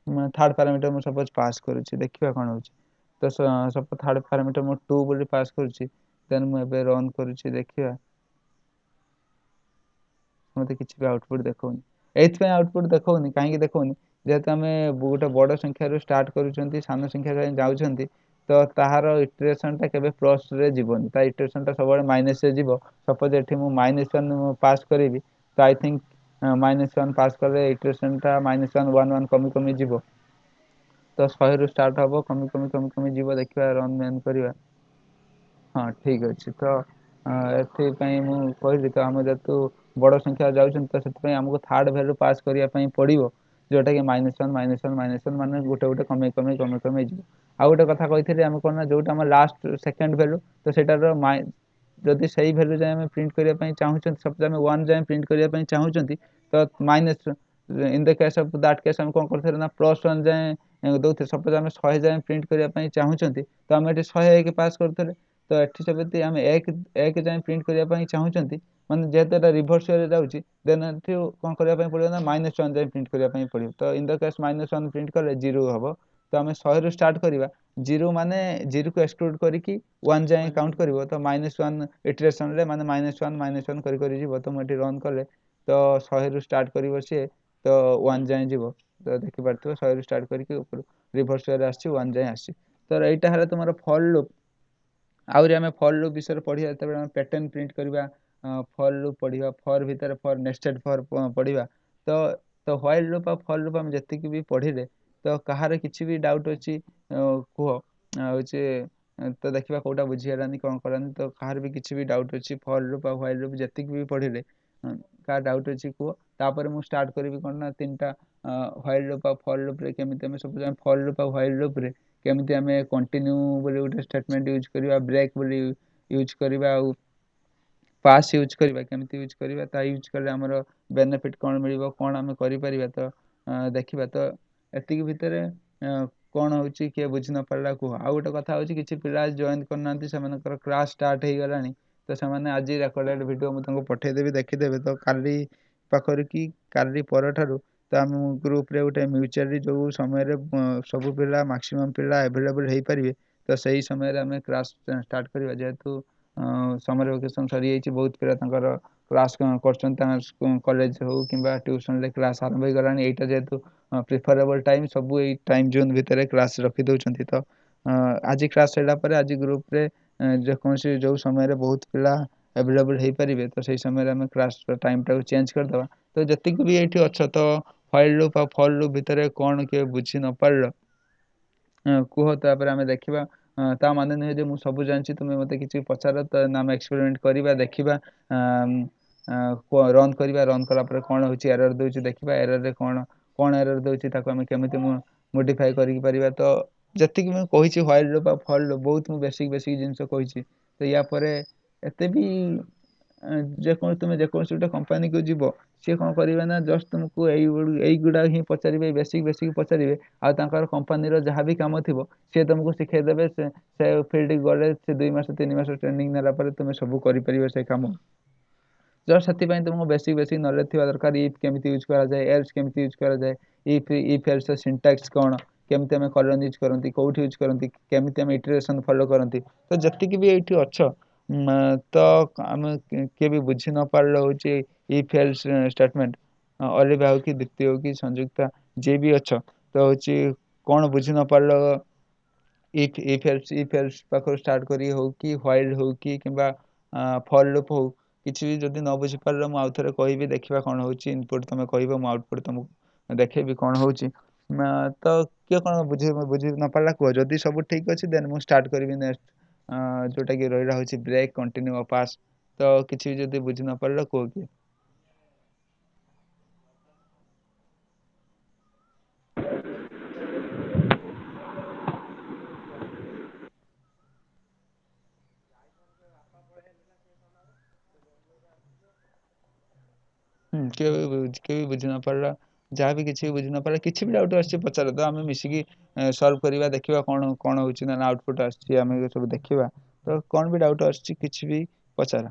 ଥାର୍ଡ ପାରାମିଟର ମୁଁ ସପୋଜ ପାସ୍ କରୁଛି, ଦେଖିବା କ'ଣ ହେଉଛି। ତ ସପୋଜ ଥାର୍ଡ ପାରାମିଟର ମୁଁ 2 ବୋଲି ପାସ୍ କରୁଛି, ଦେନ୍ ମୁଁ ଏବେ ରନ୍ କରୁଛି, ଦେଖିବା ମୋତେ କିଛି ବି ଆଉଟପୁଟ ଦେଖାଉନି। ଏଇଥିପାଇଁ ଆଉଟପୁଟ ଦେଖାଉନି, କାହିଁକି ଦେଖାଉନି, ଯେହେତୁ ଆମେ ଗୋଟେ ବଡ଼ ସଂଖ୍ୟାରୁ ଷ୍ଟାର୍ଟ କରୁଛନ୍ତି, ସାନ ସଂଖ୍ୟା ଯାଏଁ ଯାଉଛନ୍ତି, ତ ତାହାର ଇଟରେସନଟା କେବେ ପ୍ଲସରେ ଯିବନି, ତା ଇଟରେସନଟା ସବୁବେଳେ ମାଇନସରେ ଯିବ। ସପୋଜ ଏଠି ମୁଁ -1 ପାସ୍ କରିବି, ତ ଆଇ ଥିଙ୍କ -1 ପାସ୍ କଲେ ଇଟରେସନଟା -1 1 1 କମି ଯିବ। ତ 100 ରୁ ଷ୍ଟାର୍ଟ ହବ, କମି ଯିବ। ଦେଖିବା ରନ୍ ମ୍ୟାନ୍ କରିବା। ହଁ ଠିକ ଅଛି। ତ ଏଥିପାଇଁ ମୁଁ କହିଲି, ତ ଆମେ ଯେହେତୁ ବଡ଼ ସଂଖ୍ୟା ଯାଉଛନ୍ତି ତ ସେଥିପାଇଁ ଆମକୁ ଥାର୍ଡ ଭ୍ୟାଲୁ ପାସ୍ କରିବା ପାଇଁ ପଡ଼ିବ, ଯୋଉଟାକି -1 -1 ମାନେ ଗୋଟେ କମେଇ ଯିବ। ଆଉ ଗୋଟେ କଥା କହିଥିଲି, ଆମେ କ'ଣ ନା ଯୋଉଟା ଆମର ଲାଷ୍ଟ ସେକେଣ୍ଡ ଭ୍ୟାଲୁ ତ ସେଇଟାର ଯଦି ସେଇ ଭ୍ୟାଲୁ ଯାଏଁ ଆମେ ପ୍ରିଣ୍ଟ କରିବା ପାଇଁ ଚାହୁଁଛନ୍ତି, ସପୋଜ ଆମେ 1 ଯାଏଁ ପ୍ରିଣ୍ଟ କରିବା ପାଇଁ ଚାହୁଁଛନ୍ତି, ତ minus in the case of that case ଆମେ କ'ଣ କରିଥିଲେ ନା +1 ଯାଏଁ ଦଉଥିଲେ। ସପୋଜ ଆମେ 100 ଯାଏଁ ପ୍ରିଣ୍ଟ କରିବା ପାଇଁ ଚାହୁଁଛନ୍ତି, ତ ଆମେ ଏଠି 101 ପାସ୍ କରୁଥିଲେ। ତ ଏଠି ସେମିତି ଆମେ 1 ଯାଏଁ ପ୍ରିଣ୍ଟ କରିବା ପାଇଁ ଚାହୁଁଛନ୍ତି, ମାନେ ଯେହେତୁ ଏଟା ରିଭର୍ସ ୱେରେ ଯାଉଛି, ଦେନ୍ ଏଠି କ'ଣ କରିବା ପାଇଁ ପଡ଼ିବ ନା -1 ଯାଏଁ ପ୍ରିଣ୍ଟ କରିବା ପାଇଁ ପଡ଼ିବ। ତ ଇନ୍ ଦ କେସ୍ -1 ପ୍ରିଣ୍ଟ କଲେ 0 ହବ। ତ ଆମେ 100 ରୁ ଷ୍ଟାର୍ଟ କରିବା, 0 ମାନେ 0 କୁ ଏକ୍ସକ୍ଲୁଡ୍ କରିକି 1 ଯାଏଁ କାଉଣ୍ଟ କରିବ, ତ -1 ଇଟରେସନରେ ମାନେ -1 କରି ଯିବ। ତ ମୁଁ ଏଠି ରନ୍ କଲେ ତ 100 ରୁ ଷ୍ଟାର୍ଟ କରିବ ସିଏ, ତ 1 ଯାଏଁ ଯିବ। ତ ଦେଖିପାରୁଥିବ 100 ରୁ ଷ୍ଟାର୍ଟ କରିକି ଉପରୁ ରିଭର୍ସ ୱେରେ ଆସିଛି, 1 ଯାଏଁ ଆସିଛି। ତ ଏଇଟା ହେଲା ତୁମର ଫର୍ ଲୁପ୍। ଆହୁରି ଆମେ ଫର୍ ଲୁପ୍ ବିଷୟରେ ପଢ଼ିବା, ଯେତେବେଳେ ଆମେ ପ୍ୟାଟର୍ନ ପ୍ରିଣ୍ଟ କରିବା, ଫର୍ ଲୁପ୍ ପଢ଼ିବା, ଫର୍ ଭିତରେ ଫର୍ ନେଷ୍ଟେଡ୍ ଫର୍ ପଢ଼ିବା। ତ ତ ହ୍ୱାଇଲ୍ ଲୁପ୍ ଆଉ ଫର୍ ଲୁପ୍ ଆମେ ଯେତିକି ବି ପଢ଼ିଲେ ତ କାହାର କିଛି ବି ଡାଉଟ୍ ଅଛି କୁହ। ହେଉଛି ତ ଦେଖିବା କେଉଁଟା ବୁଝିହେଲାନି କ'ଣ କଲାନି। ତ କାହାର ବି କିଛି ବି ଡାଉଟ୍ ଅଛି ଫର୍ ଲୁପ୍ ଆଉ ହ୍ୱାଇଲ୍ ଲୁପ୍ ଯେତିକି ବି ପଢ଼ିଲେ କାହା ଡାଉଟ୍ ଅଛି କୁହ। ତାପରେ ମୁଁ ଷ୍ଟାର୍ଟ କରିବି କ'ଣ ନା 3ଟା ହ୍ୱାଇଲ୍ ଲୁପ୍ ଆଉ ଫର୍ ଲୁପ୍ରେ କେମିତି ଆମେ ସବୁ ଫର୍ ଲୁପ୍ ଆଉ ହ୍ୱାଇଲ୍ ଲୁପ୍ରେ କେମିତି ଆମେ କଣ୍ଟିନ୍ୟୁ ବୋଲି ଗୋଟେ ଷ୍ଟେଟମେଣ୍ଟ ୟୁଜ୍ କରିବା, ବ୍ରେକ୍ ବୋଲି ୟୁଜ୍ କରିବା, ଆଉ ପାସ୍ ୟୁଜ୍ କରିବା, କେମିତି ୟୁଜ୍ କରିବା, ତା ୟୁଜ୍ କଲେ ଆମର ବେନିଫିଟ୍ କ'ଣ ମିଳିବ, କ'ଣ ଆମେ କରିପାରିବା। ତ ଦେଖିବା। ତ ଏତିକି ଭିତରେ କ'ଣ ହେଉଛି କିଏ ବୁଝି ନ ପାରିଲା କୁହ। ଆଉ ଗୋଟେ କଥା ହେଉଛି କିଛି ପିଲା ଜଏନ୍ କରିନାହାନ୍ତି, ସେମାନଙ୍କର କ୍ଲାସ୍ ଷ୍ଟାର୍ଟ ହେଇଗଲାଣି। ତ ସେମାନେ ଆଜି ରେକର୍ଡେଡ଼ ଭିଡ଼ିଓ ମୁଁ ତାଙ୍କୁ ପଠାଇଦେବି, ଦେଖିଦେବେ। ତ କାଲି ପାଖରୁ କି କାଲି ପରଠାରୁ ତ ଆମ ଗ୍ରୁପ୍ରେ ଗୋଟେ ମ୍ୟୁଚୁଆଲି ଯେଉଁ ସମୟରେ ସବୁ ପିଲା ମାକ୍ସିମମ୍ ପିଲା ଆଭେଲେବୁଲ୍ ହେଇପାରିବେ ତ ସେଇ ସମୟରେ ଆମେ କ୍ଲାସ୍ ଷ୍ଟାର୍ଟ କରିବା। ଯେହେତୁ ସମର ଭ୍ୟାକେସନ୍ ସରିଯାଇଛି, ବହୁତ ପିଲା ତାଙ୍କର କ୍ଲାସ୍ କରୁଛନ୍ତି, ତାଙ୍କ କଲେଜ ହଉ କିମ୍ବା ଟ୍ୟୁସନ୍ରେ କ୍ଲାସ୍ ଆରମ୍ଭ ହେଇଗଲାଣି। ଏଇଟା ଯେହେତୁ ପ୍ରିଫରେବଲ୍ ଟାଇମ୍, ସବୁ ଏଇ ଟାଇମ୍ ଜୋନ୍ ଭିତରେ କ୍ଲାସ୍ ରଖିଦେଉଛନ୍ତି। ତ ଆଜି କ୍ଲାସ୍ ସରିଲା ପରେ ଆଜି ଗ୍ରୁପ୍ରେ ଯେକୌଣସି ଯେଉଁ ସମୟରେ ବହୁତ ପିଲା ଆଭେଲେବୁଲ୍ ହେଇପାରିବେ ତ ସେଇ ସମୟରେ ଆମେ କ୍ଲାସ୍ ଟାଇମ୍ଟାକୁ ଚେଞ୍ଜ କରିଦେବା। ତ ଯେତିକି ବି ଏଇଠି ଅଛ ତ ହ୍ୱାଇଲ୍ ଲୁପ୍ ଆଉ ଫର୍ ଲୁପ୍ ଭିତରେ କ'ଣ କିଏ ବୁଝି ନ ପାରିଲ କୁହ। ତାପରେ ଆମେ ଦେଖିବା। ତା ମାନେ ନୁହେଁ ଯେ ମୁଁ ସବୁ ଜାଣିଛି, ତୁମେ ମୋତେ କିଛି ପଚାର ତ ଆମେ ଏକ୍ସପେରିମେଣ୍ଟ କରିବା, ଦେଖିବା, ରନ୍ କରିବା। ରନ୍ କଲା ପରେ କ'ଣ ହେଉଛି, ଏରର୍ ଦେଉଛି ଦେଖିବା, ଏରର୍ରେ କ'ଣ କ'ଣ ଏରର୍ ଦେଉଛି ତାକୁ ଆମେ କେମିତି ମୋଡ଼ିଫାଏ କରିକି ପାରିବା। ତ ଯେତିକି ମୁଁ କହିଛି ହ୍ୱାଇଲ୍ ଲୁପ୍ ଆଉ ଫର୍ ଲୁପ୍ ବହୁତ ମୁଁ ବେସିକ୍ ଜିନିଷ କହିଛି। ତ ୟା ପରେ ଏତେ ବି ତୁମେ ଯେକୌଣସି ଗୋଟେ କମ୍ପାନୀକୁ ଯିବ, ସିଏ କ'ଣ କରିବେ ନା ଜଷ୍ଟ ତୁମକୁ ଏଇଗୁଡ଼ା ହିଁ ପଚାରିବେ, ବେସିକ୍ ପଚାରିବେ। ଆଉ ତାଙ୍କର କମ୍ପାନୀର ଯାହା ବି କାମ ଥିବ ସିଏ ତୁମକୁ ଶିଖାଇ ଦେବେ। ସେ ଫିଲ୍ଡକୁ ଗଲେ ସେ 2 ମାସ 3 ମାସ ଟ୍ରେନିଂ ନେଲା ପରେ ତୁମେ ସବୁ କରିପାରିବ ସେ କାମ। ଜଷ୍ଟ ସେଥିପାଇଁ ତୁମକୁ ବେସିକ୍ ନଲେଜ୍ ଥିବା ଦରକାର। ଇଫ୍ କେମିତି ୟୁଜ୍ କରାଯାଏ, ଏଲ୍ସ କେମିତି ୟୁଜ୍ କରାଯାଏ, ଇଫ୍ ଏଲ୍ସର ସିଣ୍ଟାକ୍ସ କ'ଣ, କେମିତି ଆମେ କଲନ୍ ୟୁଜ୍ କରନ୍ତି, କେଉଁଠି ୟୁଜ୍ କରନ୍ତି, କେମିତି ଆମେ ଇଟରେସନ୍ ଫଲୋ କରନ୍ତି। ତ ଯେତିକି ବି ଏଇଠି ଅଛ ତ ଆମେ କିଏ ବି ବୁଝି ନ ପାରିଲେ ହେଉଛି ଇଫ୍ ଏଲ୍ସ ଷ୍ଟେଟମେଣ୍ଟ, ଅଲିଭା ହଉ କି ଦୀପ୍ତି ହଉ କି ସଂଯୁକ୍ତା ଯିଏ ବି ଅଛ ତ ହେଉଛି କ'ଣ ବୁଝି ନ ପାରିଲ ଇଫ୍ ଏଲ୍ସ ପାଖରୁ ଷ୍ଟାର୍ଟ କରି ହଉ କି ହ୍ୱାଇଲ୍ ହଉ କି କିମ୍ବା ଫର୍ ଲୁପ୍ ହଉ, କିଛି ବି ଯଦି ନ ବୁଝିପାରିଲ ମୁଁ ଆଉଥରେ କହିବି, ଦେଖିବା କ'ଣ ହେଉଛି। ଇନପୁଟ୍ ତୁମେ କହିବ, ମୁଁ ଆଉଟପୁଟ୍ ତୁମକୁ ଦେଖେଇବି କ'ଣ ହେଉଛି। ତ କିଏ କ'ଣ ବୁଝି ନ ପାରିଲା କୁହ। ଯଦି ସବୁ ଠିକ୍ ଅଛି ଦେନ୍ ମୁଁ ଷ୍ଟାର୍ଟ କରିବି ନେକ୍ସଟ ଯେଉଁଟାକି ରହିଲା ହେଉଛି ବ୍ରେକ୍, କଣ୍ଟିନ୍ୟୁ ଆଉ ପାସ୍। ତ କିଛି ବି ଯଦି ବୁଝି ନ ପାରିଲ କୁହ କିଏ। କିଏ ବି ବୁଝି ନ ପାରିଲା, ଯାହା ବି କିଛି ବି ବୁଝି ନ ପାରିଲା, କିଛି ବି ଡାଉଟ୍ ଆସିଛି ପଚାର। ତ ଆମେ ମିଶିକି ସଲ୍ଭ କରିବା, ଦେଖିବା କ'ଣ କ'ଣ ହେଉଛି ନା ଆଉଟପୁଟ୍ ଆସୁଛି, ଆମେ ସବୁ ଦେଖିବା। ତ କ'ଣ ବି ଡାଉଟ୍ ଆସୁଛି କିଛି ବି ପଚାର।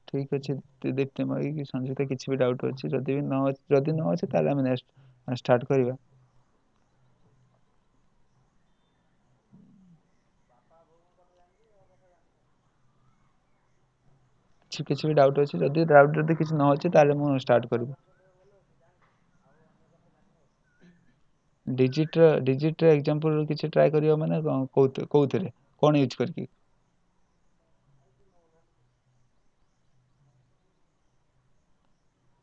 ଠିକ୍ ଅଛି ଦୀପ୍ତିମୟୀ କି ସଞ୍ଜିତା, କିଛି ବି ଡାଉଟ୍ ଅଛି ଯଦି ନ ଅଛି ତାହେଲେ ଆମେ ନେକ୍ସଟ ଷ୍ଟାର୍ଟ କରିବା। କିଛି ବି ଡାଉଟ୍ ଅଛି, ଯଦି କିଛି ନ ଅଛି ତାହେଲେ ମୁଁ ଷ୍ଟାର୍ଟ କରିବି। ଡିଜିଟ୍ର ଏକ୍ଜାମ୍ପଲ୍ କିଛି ଟ୍ରାଏ କରିବ ମାନେ କେଉଁଥିରେ କ'ଣ ୟୁଜ୍ କରିକି।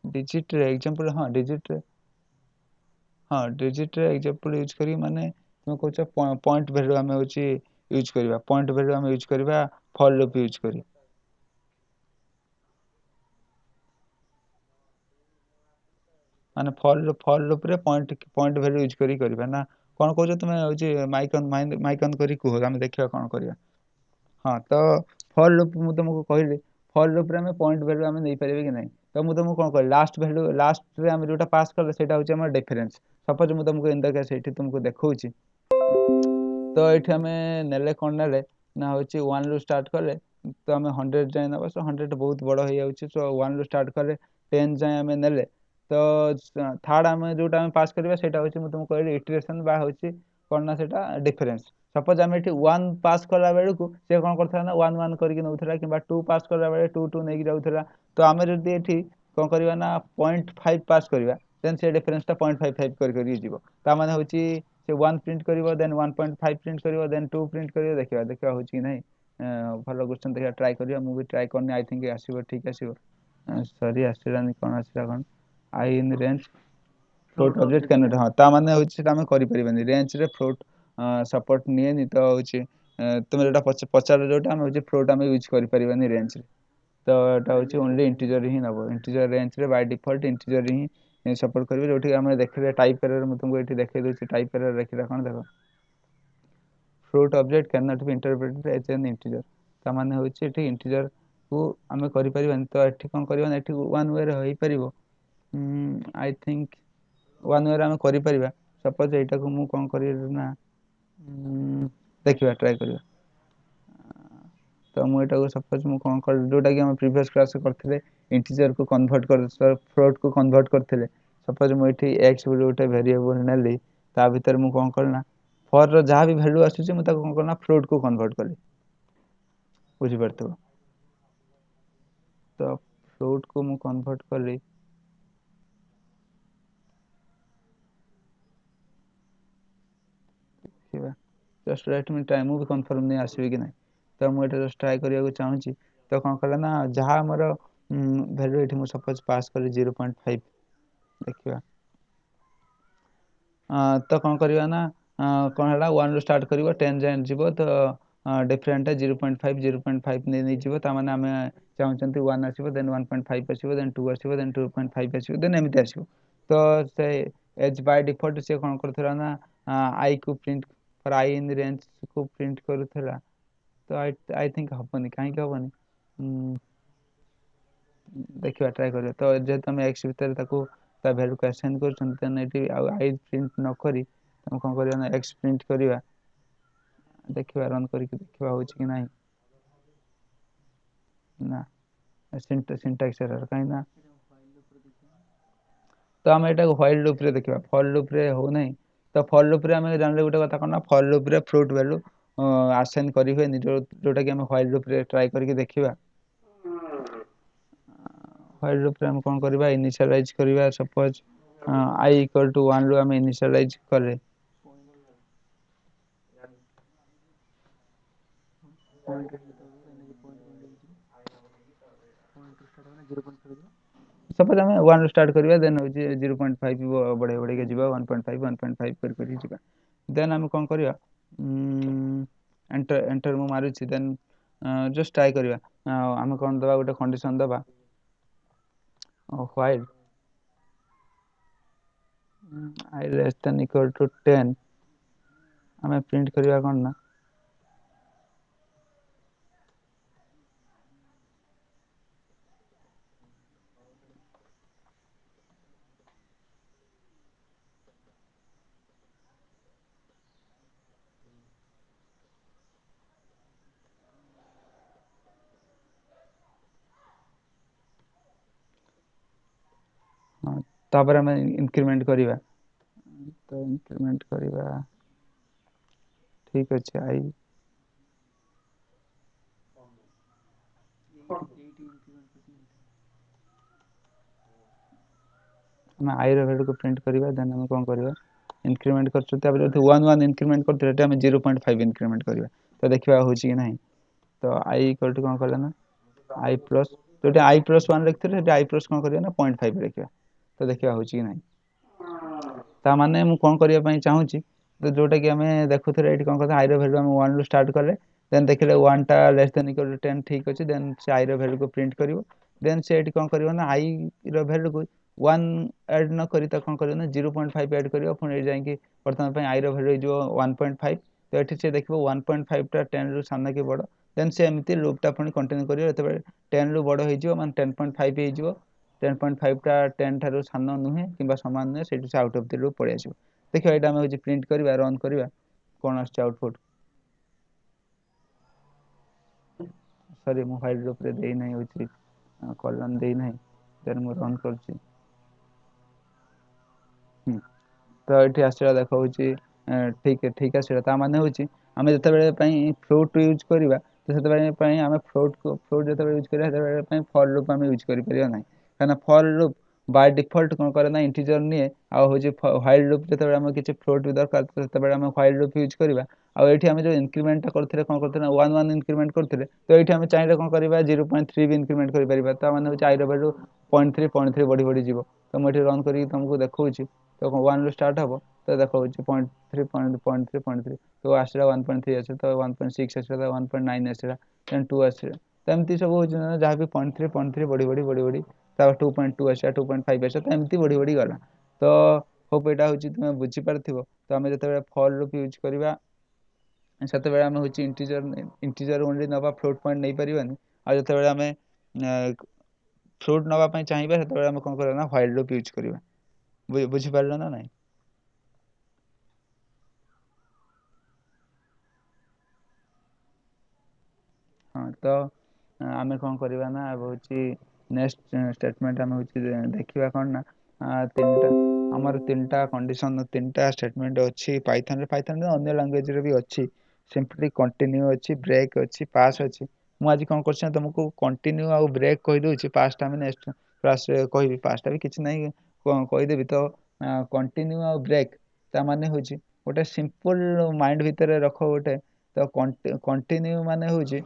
ଡିଜିଟ୍ରେ ଏକ୍ଜାମ୍ପଲ୍, ହଁ ଡିଜିଟ୍ରେ ଏକ୍ଜାମ୍ପଲ୍ ୟୁଜ୍ କରିକି ମାନେ ତୁମେ କହୁଛ ପଏଣ୍ଟ ଭ୍ୟାଲୁ ଆମେ ହେଉଛି ୟୁଜ୍ କରିବା, ପଏଣ୍ଟ ଭ୍ୟାଲୁ ଆମେ ୟୁଜ୍ କରିବା ଫର୍ ଲୁପ୍ ୟୁଜ୍ କରି। ମାନେ ଫର୍ ଲୁପ୍ରେ ପଏଣ୍ଟ ଭ୍ୟାଲୁ ୟୁଜ୍ କରି କରିବା ନା କ'ଣ କହୁଛ ତୁମେ ହେଉଛି ମାଇକ୍ ଅନ୍ କରି କୁହ, ଆମେ ଦେଖିବା କ'ଣ କରିବା। ହଁ ତ ଫର୍ ଲୁପ୍ ମୁଁ ତୁମକୁ କହିଲି, ଫର୍ ଲୁପ୍ରେ ଆମେ ପଏଣ୍ଟ ଭ୍ୟାଲୁ ଆମେ ନେଇପାରିବେ କି ନାହିଁ। ତ ମୁଁ ତୁମକୁ କ'ଣ କହିଲି, ଲାଷ୍ଟରେ ଆମେ ଯେଉଁଟା ପାସ୍ କଲେ ସେଇଟା ହେଉଛି ଆମର ଡିଫରେନ୍ସ। ସପୋଜ ମୁଁ ତୁମକୁ ଇଣ୍ଡିକେଟ୍ ସେଇଠି ତୁମକୁ ଦେଖାଉଛି। ତ ଏଇଠି ଆମେ ନେଲେ କ'ଣ ନେଲେ ନା ହେଉଛି 1ରୁ ଷ୍ଟାର୍ଟ କଲେ ତ ଆମେ 100 ଯାଏଁ ନେବା। ସୋ 100 ବହୁତ ବଡ଼ ହେଇଯାଉଛି। ସୋ 1ରୁ ଷ୍ଟାର୍ଟ କଲେ 10 ଯାଏଁ ଆମେ ନେଲେ ତ ଥାର୍ଡ଼ ଆମେ ଯେଉଁଟା ଆମେ ପାସ୍ କରିବା ସେଇଟା ହେଉଛି ମୁଁ ତୁମକୁ କହିଲି ଇଟରେସନ୍ ବା ହେଉଛି कौन ना सेटा डिफरेंस सपोज आम ये वन पास कला बेलू सी कौन करता ना वन वन करके नौला कि टू पास कला बेले टू टू नहीं जाऊला तो आम जब ये कौन करवा ना 0.5 पास करवा देन से डिफरेंस टा 0.55 कर जीव ताने हूँ से वन प्रिंट कर देन 1.5 प्रिंट कर देन टू प्रिंट कर देखा देखा हूँ कि नहीं भल क्वेश्चन देखा ट्राए करवा मुझे ट्राए करनी आई थिंक आसो ठीक आसो सॉरी आसलानी कौन आसला कौन i in range float object can हाँ ता माने होछि सेटा हम करि परिबानी रेंज रे फ्लोट सपोर्ट नियनि तो होछि तुम जेटा पचार जोटा हम होछि फ्लोट हम यूज करि परिबानी रेंज रे तो एटा होछि ओनली इंटीजर ही नबो इंटीजर रेंज रे by default integer he support करबे जोठी हम देखले टाइप एरर म तुमको एठी देखाइ दोछि टाइप एरर रेखिला कोन देखो float object cannot be interpreted as an integer ता माने होछि एठी इंटीजर को हम करि परिबानी तो एठी कोन करबानी एठी वन वे रे होई परिबो आई थिंक वन वे आम कर सपोज यहाँ को मुझे कौन करना देखा ट्राए कर तो मुझे सपोज मुझे कौन कर जोटा कि हम प्रीवियस क्लास करते इंटीजर को कन्वर्ट कर फ्लोट को कन्वर्ट करते सपोज मुझे एक्स गोटे वेरिएबल नेली ता भीतर मुझे कौन करना फॉर जहाँ भी वैल्यू आसूँ मुझे कौन करना फ्लोट को कन्वर्ट कली बुझीपार तो फ्लोट को मुझे कन्वर्ट कली जस्ट लेट मी ट्राई मुझे कन्फर्म नहीं आसबि कि नहीं तो मुझे जस्ट ट्राए करने चाहूँगी तो कौन कला ना जहाँ आमर वैल्यू ये मुझे सपोज पास करी 0.5 देखा तो कौन करवा ना कौन है वन रु स्टार्ट कर 10 जाए जीव तो डिफरेंट 0.5 0.5 नहीं जीव ताने आम चाहते वन आसो देन 1.5 आसो देन 2 आसो देन 2.5 आसो देन एमती आसो तो से एज बाय डिफॉल्ट से कौन कर ना आई को print for i in range को प्रिंट करूला तो आई थिंक हेनी कहीं हेनी देखा ट्राए कर तो जेहेतु आम एक्स भितर ता भैल्यू को असाइन कर आई प्रिंट न करी तुम कौन करवा ना एक्स प्रिंट करवा देखा रन करके देखा हो कि नहीं ना सिंटैक्स एरर कहीं ना तो आम यहाँ व्हाइल लूप रे देखा फॉर लूप रे हो नहीं तो फॉर लूप रे आम जान गोटे कथा कौन फॉर लूप रे फ्लोट वैल्यू असाइन करी हुए जोटा कि आम व्हाइल लूप रे ट्राए करके देखा व्हाइल लूप रे हम कौन करबा इनिशियलाइज करबा सपोज आई इक्वल टू 1 रु हम इनिशियलाइज करे सपोज आम 1 रु स्टार्ट करबा देन हो 0.5 बढ़े बढ़े के जीवा 1.5 1.5 कर जीवा देन आम कौन करबा एंटर एंटर मु मारुछि देन जस्ट ट्राई करबा आम कौन दबा गोटे कंडीशन दबा while i less than equal to 10 आम प्रिंट करबा कौन ना तापर आम इंक्रीमेंट करबा तो इंक्रीमेंट करबा ठीक अच्छे आई हम आई वैल्यू को प्रिंट करबा देन हम कौन करबा इंक्रीमेंट करछु तापर जो 1 1 इंक्रीमेंट करते रेट हम 0.5 इंक्रीमेंट करबा तो देखबा होची कि नहीं तो आई इक्वल टू कौन करला ना आई प्लस तो आई प्लस 1 लिखते रे आई प्लस कौन करबा ना 0.5 लिखबा तो देखबा होची कि नहीं ता माने मु कौन करिया पई चाहूची तो जोटा कि हमें देखुथरे एठी कौन करता आई रो वैल्यू हम 1 रु स्टार्ट करले देन देखले 1 टा लेस देन इक्वल टू 10 ठीक अछि देन से आई रो वैल्यू को प्रिंट करिवो देन से एठी कौन करिवो ना आई रो वैल्यू को 1 ऐड न करी त कौन करिवो ना 0.5 ऐड करिवो पुन ए जाय कि वर्तमान पई आई रो वैल्यू जो 1.5 तो एठी से देखबो 1.5 टा 10 रु सामना के बड़ देन से एमती लूप टा पुनी कंटिन्यू करिवो एतबे 10 रु बड़ होई जिवो माने 10.5 होई जिवो 10.5 टा 10 ठारू सानो नुहे किंबा समान नुहे सेठी से आउट ऑफ द लूप पड़े आसीबो देखियो एटा हम होची प्रिंट करबा रन करबा कोन आछे आउटपुट सॉरी मु फाइल लूप रे देई नहीं होची कॉलम देई नहीं देन मु रन करची तो एठी आसीला देखा होची ठीक ठीक ଆସିଲା ତା ମାନେ ହେଉଛି ଆମେ ଯେତେବେଳେ ପାଇଁ ଫ୍ଲୋଟ୍ ୟୁଜ୍ କରିବା ତ ସେତେବେଳେ ପାଇଁ ଆମେ ଫ୍ଲୋଟ୍ ଯେତେବେଳେ ୟୁଜ୍ କରିବା ସେତେବେଳେ ପାଇଁ ଫର୍ ଲୁପ୍ ଆମେ ୟୁଜ୍ କରିପାରିବା ନାହିଁ କାହିଁକିନା ଫର୍ ଲୁପ୍ ବାଇ ଡିଫଲ୍ଟ କ'ଣ କରେ ନା ଇଣ୍ଟିଜର ନିଏ ଆଉ ହେଉଛି ହ୍ୱାଇଲ୍ ଲୁପ୍ ଯେତେବେଳେ ଆମେ କିଛି ଫ୍ଲୋଟ୍ ବି ଦରକାର ସେତେବେଳେ ଆମେ ହ୍ୱାଇଲ୍ ଲୁପ୍ ୟୁଜ୍ କରିବା ଆଉ ଏଇଠି ଆମେ ଯେଉଁ ଇନକ୍ରିମେଣ୍ଟଟା କରୁଥିଲେ କ'ଣ କରୁଥିଲେ ନା 1 ଇନକ୍ରିମେଣ୍ଟ କରୁଥିଲେ ତ ଏଇଠି ଆମେ ଚାହିଁଲେ କ'ଣ କରିବା 0.3 ବି ଇନକ୍ରିମେଣ୍ଟ କରିପାରିବା ତା ମାନେ ହେଉଛି ଆଇର ଭ୍ୟାଲୁ 0.3 ବଢ଼ି ବଢ଼ି ଯିବ ତ ମୁଁ ଏଠି ରନ୍ କରିକି ତୁମକୁ ଦେଖାଉଛି ତ 1ରୁ ଷ୍ଟାର୍ଟ ହେବ ତ ଦେଖାଉଛି 0.3 ତ ଆସିଲା 1.3 ଆସିଲା ତ 1.6 ଆସିଲା ତ 1.9 ଆସିଲା ଦେନ୍ 2 ଆସିଲା ତ ଏମିତି ସବୁ ହେଉଛି ନା ଯାହା ବି 0.3 ବଢ଼ି ବଢ଼ି ତାପରେ 2.2 ଆସିଲା 2.5 ଆସିଲା ତ ଏମିତି ବଢ଼ି ଗଲା ତ ହୋପ୍ ଏଇଟା ହେଉଛି ତୁମେ ବୁଝିପାରିଥିବ ତ ଆମେ ଯେତେବେଳେ ଫର୍ ଲୁପ୍ ୟୁଜ୍ କରିବା ସେତେବେଳେ ଆମେ ହେଉଛି ଇଣ୍ଟିଜର ଓନ୍ଲି ନେବା ଫ୍ଲୋଟ୍ ପଏଣ୍ଟ ନେଇପାରିବାନି ଆଉ ଯେତେବେଳେ ଆମେ ଫ୍ଲୋଟ୍ ନେବା ପାଇଁ ଚାହିଁବା ସେତେବେଳେ ଆମେ କ'ଣ କରିବା ନା ହ୍ୱାଇଲ୍ ଲୁପ୍ ୟୁଜ୍ କରିବା ବୁଝିପାରିଲ ନା ନାହିଁ ହଁ ତ ଆମେ କ'ଣ କରିବା ନା ହେଉଛି ନେକ୍ସଟ ଷ୍ଟେଟମେଣ୍ଟ ଆମେ ହେଉଛି ଦେଖିବା କ'ଣ ନା ତିନିଟା ଆମର ତିନିଟା କଣ୍ଡିସନ୍ ତିନିଟା ଷ୍ଟେଟମେଣ୍ଟ ଅଛି ପାଇଥନରେ ଅନ୍ୟ ଲାଙ୍ଗୁଏଜରେ ବି ଅଛି ସିମ୍ପଲି କଣ୍ଟିନ୍ୟୁ ଅଛି ବ୍ରେକ୍ ଅଛି ପାସ୍ ଅଛି ମୁଁ ଆଜି କ'ଣ କରୁଛି ନା ତୁମକୁ କଣ୍ଟିନ୍ୟୁ ଆଉ ବ୍ରେକ୍ କହିଦେଉଛି ପାସ୍ଟା ଆମେ ନେକ୍ସଟ କ୍ଲାସ୍ରେ କହିବି ପାସ୍ଟା ବି କିଛି ନାହିଁ କହିଦେବି ତ କଣ୍ଟିନ୍ୟୁ ଆଉ ବ୍ରେକ୍ ତା ମାନେ ହେଉଛି ଗୋଟେ ସିମ୍ପଲ ମାଇଣ୍ଡ ଭିତରେ ରଖ ଗୋଟେ ତ କଣ୍ଟିନ୍ୟୁ ମାନେ ହେଉଛି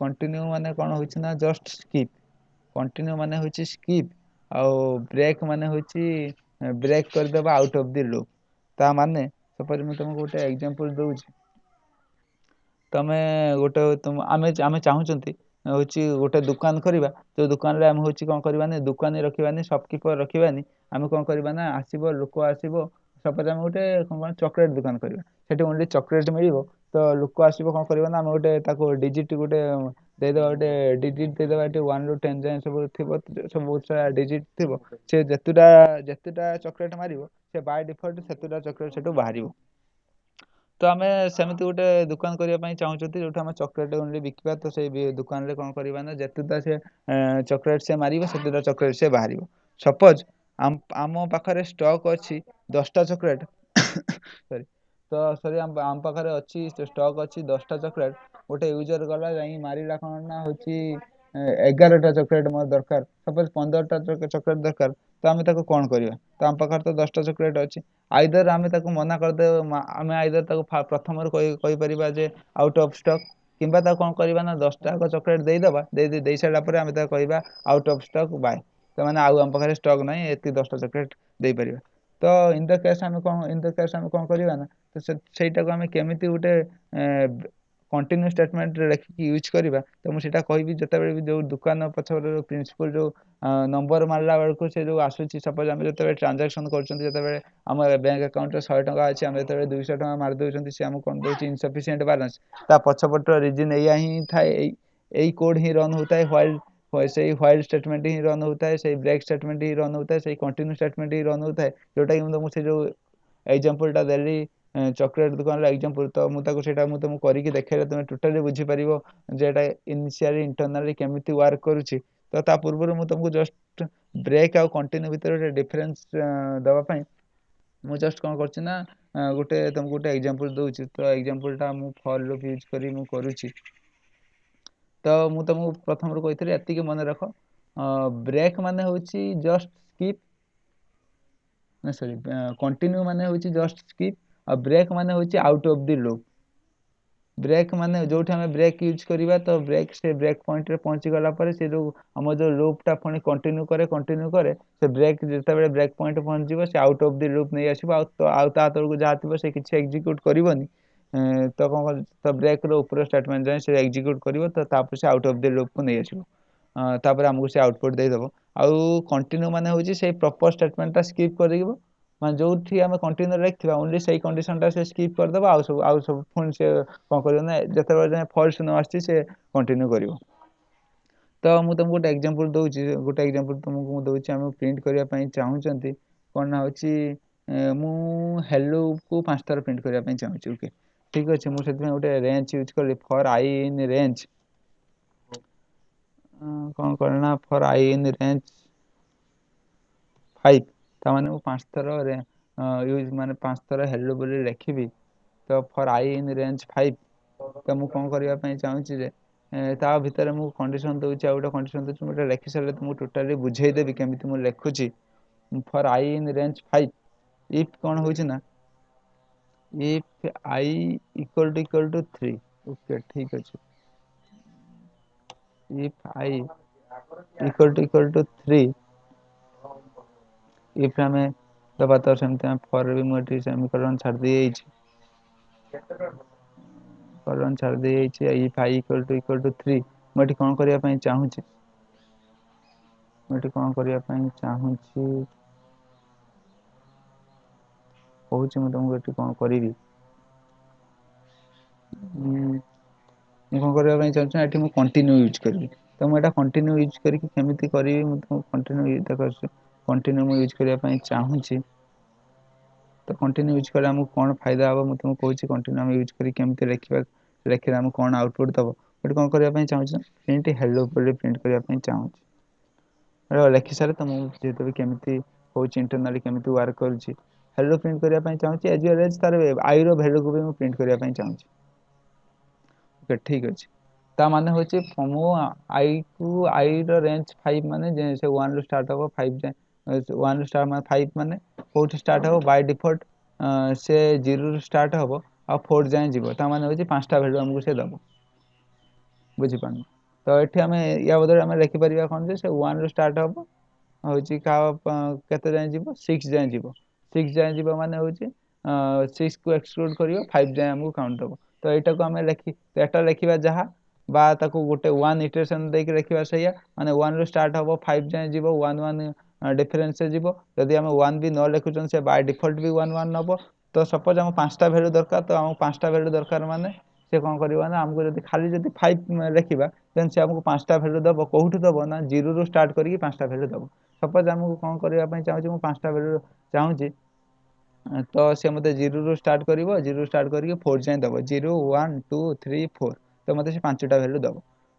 କଣ୍ଟିନ୍ୟୁ ମାନେ କ'ଣ ହେଉଛି ନା ଜଷ୍ଟ ସ୍କିପ୍ କଣ୍ଟିନ୍ୟୁ ମାନେ ହେଉଛି ସ୍କିପ୍ ଆଉ ବ୍ରେକ୍ ମାନେ ହେଉଛି ବ୍ରେକ୍ କରିଦେବା ଆଉଟ୍ ଅଫ୍ ଦି ଲୁପ୍ ତା ମାନେ ସପୋଜ ମୁଁ ତୁମକୁ ଗୋଟେ ଏକ୍ଜାମ୍ପଲ୍ ଦେଉଛି ତମେ ଗୋଟେ ଆମେ ଚାହୁଁଛନ୍ତି ହେଉଛି ଗୋଟେ ଦୋକାନ କରିବା ତ ଦୋକାନରେ ଆମେ ହେଉଛି କ'ଣ କରିବାନି ଦୋକାନୀ ରଖିବାନି ସପକିପର ରଖିବାନି ଆମେ କ'ଣ କରିବା ନା ଆସିବ ଲୋକ ଆସିବ ସପୋଜ ଆମେ ଗୋଟେ କ'ଣ ଚକୋଲେଟ୍ ଦୋକାନ କରିବା ସେଠି ଓନ୍ଲି ଚକୋଲେଟ୍ ମିଳିବ ତ ଲୋକ ଆସିବ କ'ଣ କରିବ ନା ଆମେ ଗୋଟେ ତାକୁ ଡିଜିଟ୍ ଗୋଟେ ଦେଇଦେବା ଗୋଟେ ଡିଜିଟ୍ ଦେଇଦେବା ଏଠି 1ରୁ 10 ଯାଏଁ ସବୁ ଥିବ ସବୁ ବହୁତ ସାରା ଡିଜିଟ୍ ଥିବ ସେ ଯେତେଟା ଚକୋଲେଟ୍ ମାରିବ ସେ ବାଇ ଡିଫଲ୍ଟ ସେତେଟା ଚକୋଲେଟ୍ ସେଠୁ ବାହାରିବ ତ ଆମେ ସେମିତି ଗୋଟେ ଦୋକାନ କରିବା ପାଇଁ ଚାହୁଁଛନ୍ତି ଯୋଉଠି ଆମେ ଚକୋଲେଟ୍ ଓନ୍ଲି ବିକିବା ତ ସେଇ ଦୋକାନରେ କ'ଣ କରିବା ନା ଯେତେଟା ସେ ଚକୋଲେଟ୍ ସେ ମାରିବ ସେତେଟା ଚକୋଲେଟ୍ ସେ ବାହାରିବ ସପୋଜ ଆମ ପାଖରେ ଷ୍ଟକ୍ ଅଛି 10ଟା ଚକୋଲେଟ୍ ସରି ଆମ ପାଖରେ ଅଛି ଷ୍ଟକ୍ ଅଛି 10ଟା ଚକୋଲେଟ୍ ଗୋଟେ ୟୁଜର ଗଲା ଯାଇକି ମାରିଲା କ'ଣ ନା ହେଉଛି 11ଟା ଚକୋଲେଟ୍ ମୋର ଦରକାର ସପୋଜ 15ଟା ଚକୋଲେଟ୍ ଦରକାର ତ ଆମେ ତାକୁ କ'ଣ କରିବା ତ ଆମ ପାଖରେ ତ 10ଟା ଚକୋଲେଟ୍ ଅଛି ଆଇଦର ଆମେ ତାକୁ ମନା କରିଦେବା ଆମେ ଆଇଦର ତାକୁ ପ୍ରଥମରୁ କହିପାରିବା ଯେ ଆଉଟ୍ ଅଫ୍ ଷ୍ଟକ୍ କିମ୍ବା ତାକୁ କ'ଣ କରିବା ନା 10ଟା ଚକୋଲେଟ୍ ଦେଇଦେବା ଦେଇ ସାରିଲା ପରେ ଆମେ ତାକୁ କହିବା ଆଉଟ୍ ଅଫ୍ ଷ୍ଟକ୍ ବାଏ ତାମାନେ ଆଉ ଆମ ପାଖରେ ଷ୍ଟକ୍ ନାହିଁ ଏତିକି 10ଟା ଚକୋଲେଟ୍ ଦେଇପାରିବା ତ ଇନ୍ ଦ କେସ୍ ଆମେ କ'ଣ କରିବା ନା ତ ସେଇଟାକୁ ଆମେ କେମିତି ଗୋଟେ କଣ୍ଟିନ୍ୟୁ ଷ୍ଟେଟମେଣ୍ଟରେ ଲେଖିକି ୟୁଜ୍ କରିବା ତ ମୁଁ ସେଇଟା କହିବି ଯେତେବେଳେ ବି ଯେଉଁ ଦୋକାନ ପଛରେ ଯେଉଁ ପ୍ରିନ୍ସିପାଲ୍ ଯେଉଁ ନମ୍ବର ମାରିଲା ବେଳକୁ ସେ ଯେଉଁ ଆସୁଛି ସପୋଜ ଆମେ ଯେତେବେଳେ ଟ୍ରାଞ୍ଜାକ୍ସନ୍ କରୁଛନ୍ତି ଯେତେବେଳେ ଆମ ବ୍ୟାଙ୍କ ଆକାଉଣ୍ଟରେ 100 ଟଙ୍କା ଅଛି ଆମେ ଯେତେବେଳେ 200 ଟଙ୍କା ମାରି ଦେଉଛନ୍ତି ସେ ଆମକୁ କ'ଣ ଦେଉଛି ଇନସଫିସିଏଣ୍ଟ ବାଲାନ୍ସ ତା ପଛପଟର ରିଜିନ୍ ଏଇଆ ହିଁ ଥାଏ ଏଇ କୋଡ୍ ହିଁ ରନ୍ ହେଉଥାଏ ସେଇ ହ୍ୱାଇଲ୍ ଷ୍ଟେଟମେଣ୍ଟ ହିଁ ରନ୍ ହେଉଥାଏ ସେଇ ବ୍ରେକ୍ ଷ୍ଟେଟମେଣ୍ଟ ହିଁ ରନ୍ ହେଉଥାଏ ସେଇ କଣ୍ଟିନ୍ୟୁ ଷ୍ଟେଟମେଣ୍ଟ ହିଁ ରନ୍ ହେଉଥାଏ ଯେଉଁଟାକି ମୁଁ ତୁମକୁ ସେ ଯେଉଁ ଏକ୍ଜାମ୍ପଲଟା ଦେଲି ଚକୋଲେଟ୍ ଦୋକାନର ଏକ୍ଜାମ୍ପଲ୍ ତ ମୁଁ ତୁମକୁ କରିକି ଦେଖେଇଲେ ତୁମେ ଟୋଟାଲି ବୁଝିପାରିବ ଯେ ଏଇଟା ଇନିସିଆଲି ଇଣ୍ଟରନାଲି କେମିତି ୱାର୍କ କରୁଛି ତ ତା ପୂର୍ବରୁ ମୁଁ ତୁମକୁ ଜଷ୍ଟ ବ୍ରେକ୍ ଆଉ କଣ୍ଟିନ୍ୟୁ ଭିତରେ ଗୋଟେ ଡିଫରେନ୍ସ ଦେବା ପାଇଁ ମୁଁ ଜଷ୍ଟ କ'ଣ କରୁଛି ନା ତୁମକୁ ଗୋଟେ ଏକ୍ଜାମ୍ପଲ୍ ଦେଉଛି ତ ଏକ୍ଜାମ୍ପଲ୍ଟା ମୁଁ ଫର୍ ଲୁପ୍ ୟୁଜ୍ କରି ମୁଁ କରୁଛି ତ ମୁଁ ତୁମକୁ ପ୍ରଥମରୁ କହିଥିଲି ଏତିକି ମନେ ରଖ ବ୍ରେକ୍ ମାନେ ହେଉଛି ଜଷ୍ଟ ସ୍କିପ୍ ନା ସରି କଣ୍ଟିନ୍ୟୁ ମାନେ ହେଉଛି ଜଷ୍ଟ ସ୍କିପ୍ ଆଉ ବ୍ରେକ୍ ମାନେ ହେଉଛି out of the loop break ମାନେ ଯେଉଁଠି ଆମେ ବ୍ରେକ୍ ୟୁଜ୍ କରିବା ତ ସେ ବ୍ରେକ୍ ପଏଣ୍ଟରେ ପହଞ୍ଚିଗଲା ପରେ ସେ ଯେଉଁ ଆମର ଯେଉଁ ଲୁପ୍ଟା ପୁଣି କଣ୍ଟିନ୍ୟୁ କରେ ସେ ବ୍ରେକ୍ ଯେତେବେଳେ ବ୍ରେକ୍ ପଏଣ୍ଟ ପହଞ୍ଚିଯିବ ସେ ଆଉଟ୍ ଅଫ୍ ଦି ଲୁପ୍ ନେଇ ଆସିବ ଆଉ ତା ତଳକୁ ଯାହା ଥିବ ସେ କିଛି ଏକ୍ଜିକ୍ୟୁଟ୍ କରିବନି ତ କ'ଣ ତ ବ୍ରେକ୍ର ଉପର ଷ୍ଟେଟମେଣ୍ଟ ଯାଏଁ ସେ ଏକ୍ଜିକ୍ୟୁଟ୍ କରିବ ତ ତାପରେ ସେ ଆଉଟ୍ ଅଫ୍ ଦି ଲୁପ୍କୁ ନେଇ ଆସିବ ତାପରେ ଆମକୁ ସେ ଆଉଟପୁଟ୍ ଦେଇଦେବ ଆଉ କଣ୍ଟିନ୍ୟୁ ମାନେ ହେଉଛି ସେଇ ପ୍ରପର ଷ୍ଟେଟମେଣ୍ଟଟା ସ୍କିପ୍ କରିବ ମାନେ ଯେଉଁଠି ଆମେ କଣ୍ଟିନ୍ୟୁ ଲେଖିଥିବା ଓନ୍ଲି ସେଇ କଣ୍ଡିସନଟା ସେ ସ୍କିପ୍ କରିଦେବ ଆଉ ସବୁ ପୁଣି ସେ କ'ଣ କରିବ ନା ଯେତେବେଳେ ଯାଏଁ ଫଲ୍ସ ନ ଆସିଛି ସେ କଣ୍ଟିନ୍ୟୁ କରିବ ତ ମୁଁ ତୁମକୁ ଗୋଟେ ଏକ୍ଜାମ୍ପଲ୍ ଦେଉଛି ତୁମକୁ ମୁଁ ଦେଉଛି ଆମେ ପ୍ରିଣ୍ଟ କରିବା ପାଇଁ ଚାହୁଁଛନ୍ତି କ'ଣ ନା ହେଉଛି ମୁଁ ହେଲୋକୁ 5 ଥର ପ୍ରିଣ୍ଟ କରିବା ପାଇଁ ଚାହୁଁଛି ଓକେ ଠିକ୍ ଅଛି ମୁଁ ସେଥିପାଇଁ ଗୋଟେ ରେଞ୍ଜ ୟୁଜ୍ କଲି ଫର୍ ଆଇ ଇନ୍ ରେଞ୍ଜ କ'ଣ କରେ ନା ଫର୍ ଆଇ ଇନ୍ ରେଞ୍ଜ 5 ତାମାନେ ମୁଁ 5 ଥର यूज ମାନେ 5 ଥର ହେଲୋ ବୋଲି ଲେଖିବି ତ ଫର୍ ଆଇ ଇନ୍ ରେଞ୍ଜ 5 ତ ମୁଁ କ'ଣ କରିବା ପାଇଁ ଚାହୁଁଛି ଯେ ତା ଭିତରେ ମୁଁ କଣ୍ଡିସନ୍ ଦେଉଛି ଆଉ ଗୋଟେ କଣ୍ଡିସନ୍ ଦେଉଛି ମୁଁ ଏଇଟା ଲେଖି ସାରିଲେ ତୁମକୁ ଟୋଟାଲି ବୁଝେଇଦେବି କେମିତି ମୁଁ ଲେଖୁଛି for I in range 5 if କ'ଣ ହେଉଛି ନା if I equal to 3 okay ଠିକ୍ ଅଛି if I equal to 3 if ଆମେ ଦବା ତ ସେମିତି ଆମେ ଫର୍ ବି ମୁଁ ଏଠି ସେମିକୋଲନ୍ ଛାଡ଼ି ଦେଇଯାଇଛି କଲନ୍ ଛାଡ଼ି ଦେଇଯାଇଛି if I equal to 3 ମୁଁ ଏଠି କ'ଣ କରିବା ପାଇଁ ଚାହୁଁଛି ମୁଁ ଏଠି କ'ଣ କରିବା ପାଇଁ ଚାହୁଁଛି କହୁଛି ମୁଁ ତୁମକୁ ଏଠି କ'ଣ କରିବି ମୁଁ କ'ଣ କରିବା ପାଇଁ ଚାହୁଁଛି ଏଠି ମୁଁ କଣ୍ଟିନ୍ୟୁ ୟୁଜ୍ କରିବି ତ ମୁଁ ଏଇଟା କଣ୍ଟିନ୍ୟୁ ୟୁଜ୍ କରିକି କେମିତି କରିବି ମୁଁ ତୁମକୁ କଣ୍ଟିନ୍ୟୁ ଦେଖ କଣ୍ଟିନ୍ୟୁ ମୁଁ ୟୁଜ୍ କରିବା ପାଇଁ ଚାହୁଁଛି ତ କଣ୍ଟିନ୍ୟୁ ୟୁଜ୍ କଲେ ଆମକୁ କ'ଣ ଫାଇଦା ହେବ ମୁଁ ତୁମକୁ କହୁଛି କଣ୍ଟିନ୍ୟୁ ଆମେ ୟୁଜ୍ କରି କେମିତି ଲେଖିଲେ ଆମକୁ କ'ଣ ଆଉଟପୁଟ୍ ଦେବ ଏଠି କ'ଣ କରିବା ପାଇଁ ଚାହୁଁଛି ନା ପ୍ରିଣ୍ଟ ହେଲୋ ବୋଲି ପ୍ରିଣ୍ଟ କରିବା ପାଇଁ ଚାହୁଁଛି ଲେଖି ସାରେ ତ ମୁଁ ଯେହେତୁ କେମିତି ହେଉଛି ଇଣ୍ଟରନାଲି କେମିତି ୱାର୍କ କରୁଛି ହେଲୋ ପ୍ରିଣ୍ଟ କରିବା ପାଇଁ ଚାହୁଁଛି ଏଜ୍ ୱେଲ୍ ଏଜ୍ ତାର ଆଇର ଭ୍ୟାଲୁକୁ ବି ମୁଁ ପ୍ରିଣ୍ଟ କରିବା ପାଇଁ ଚାହୁଁଛି ଓକେ ଠିକ୍ ଅଛି ତା ମାନେ ହେଉଛି ମୁଁ ଆଇକୁ ଆଇର ରେଞ୍ଜ 5 ମାନେ ସେ 1ରୁ ଷ୍ଟାର୍ଟ ହେବ 5 ଯାଏଁ 1ରୁ ଷ୍ଟାର୍ଟ ମାନେ 5 ମାନେ କେଉଁଠି ଷ୍ଟାର୍ଟ ହେବ ବାଇ ଡିଫଲ୍ଟ ସେ 0ରୁ ଷ୍ଟାର୍ଟ ହେବ ଆଉ 4 ଯାଏଁ ଯିବ ତା ମାନେ ହେଉଛି 5ଟା ଭ୍ୟାଲୁ ଆମକୁ ସେ ଦେବ ବୁଝିପାରୁନି ତ ଏଠି ଆମେ ୟା ବଦଳରେ ଆମେ ଲେଖିପାରିବା କ'ଣ ଯେ ସେ 1ରୁ ଷ୍ଟାର୍ଟ ହେବ ହେଉଛି କେତେ ଯାଏଁ ଯିବ 6 ଯାଏଁ ଯିବ 6 ଯାଏଁ ଯିବ ମାନେ ହେଉଛି 6କୁ ଏକ୍ସକ୍ଲୁଡ୍ କରିବ 5 ଯାଏଁ ଆମକୁ କାଉଣ୍ଟ ଦେବ ତ ଏଇଟାକୁ ଆମେ ଏଟା ଲେଖିବା ଯାହା ବା ତାକୁ ଗୋଟେ 1 ଇଟରେସନ୍ ଦେଇକି ଲେଖିବା ସେଇଆ ମାନେ 1ରୁ ଷ୍ଟାର୍ଟ ହେବ 5 ଯାଏଁ ଯିବ 1 ଡିଫରେନ୍ସରେ ଯିବ ଯଦି ଆମେ 1 ବି ନ ଲେଖୁଛନ୍ତି ସେ ବାଇ ଡିଫଲ୍ଟ ବି 1 ନେବ ତ ସପୋଜ୍ ଆମକୁ 5ଟା ଭ୍ୟାଲୁ ଦରକାର ତ ଆମକୁ 5ଟା ଭ୍ୟାଲୁ ଦରକାର ମାନେ ସେ କ'ଣ କରିବ ନା ଆମକୁ ଯଦି ଖାଲି ଯଦି 5 ଲେଖିବା ଦେନ୍ ସେ ଆମକୁ 5ଟା ଭ୍ୟାଲୁ ଦେବ କେଉଁଠୁ ଦେବ ନା 0ରୁ ଷ୍ଟାର୍ଟ କରିକି 5ଟା ଭ୍ୟାଲୁ ଦେବ ସପୋଜ୍ ଆମକୁ କ'ଣ କରିବା ପାଇଁ ଚାହୁଁଛି ମୁଁ 5ଟା ଭ୍ୟାଲୁ ଚାହୁଁଛି ତ ସେ ମୋତେ 0ରୁ ଷ୍ଟାର୍ଟ କରିବ 0ରୁ ଷ୍ଟାର୍ଟ କରିକି 4 ଯାଏଁ ଦେବ 0 1 2 3 4 ତ ମୋତେ ସେ 5ଟା ଭ୍ୟାଲୁ ଦେବ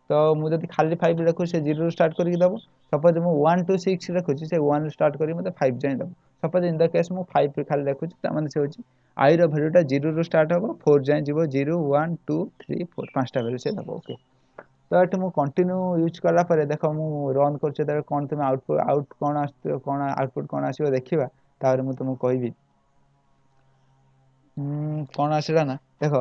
ତ ମୁଁ ଯଦି ଖାଲି 5 ଲେଖୁଛି ସେ 0ରୁ ଷ୍ଟାର୍ଟ କରିକି ଦେବ ସପୋଜ୍ ମୁଁ 1 2 6 ଲେଖୁଛି ସେ 1ରୁ ଷ୍ଟାର୍ଟ କରିକି ମୋତେ 5 ଯାଏଁ ଦେବ ସପୋଜ୍ ଇନ୍ ଦ କେସ୍ ମୁଁ 5 ଖାଲି ଲେଖୁଛି ତାମାନେ ସେ ହେଉଛି ଆଇର ଭ୍ୟାଲୁଟା 0ରୁ ଷ୍ଟାର୍ଟ ହେବ 4 ଯାଏଁ ଯିବ 0 1 2 3 4 5ଟା ଭ୍ୟାଲୁ ସେ ଦେବ ଓକେ ତ ଏଠି ମୁଁ କଣ୍ଟିନ୍ୟୁ ୟୁଜ୍ କଲା ପରେ ଦେଖ ମୁଁ ରନ୍ କରୁଛି ଯେତେବେଳେ କ'ଣ ତୁମେ ଆଉଟ୍ କ'ଣ ଆସୁଥିବ କ'ଣ ଆଉଟପୁଟ୍ କ'ଣ ଆସିବ ଦେଖିବା ତାପରେ ମୁଁ ତୁମକୁ କହିବି କ'ଣ ଆସିଲା ନା ଦେଖ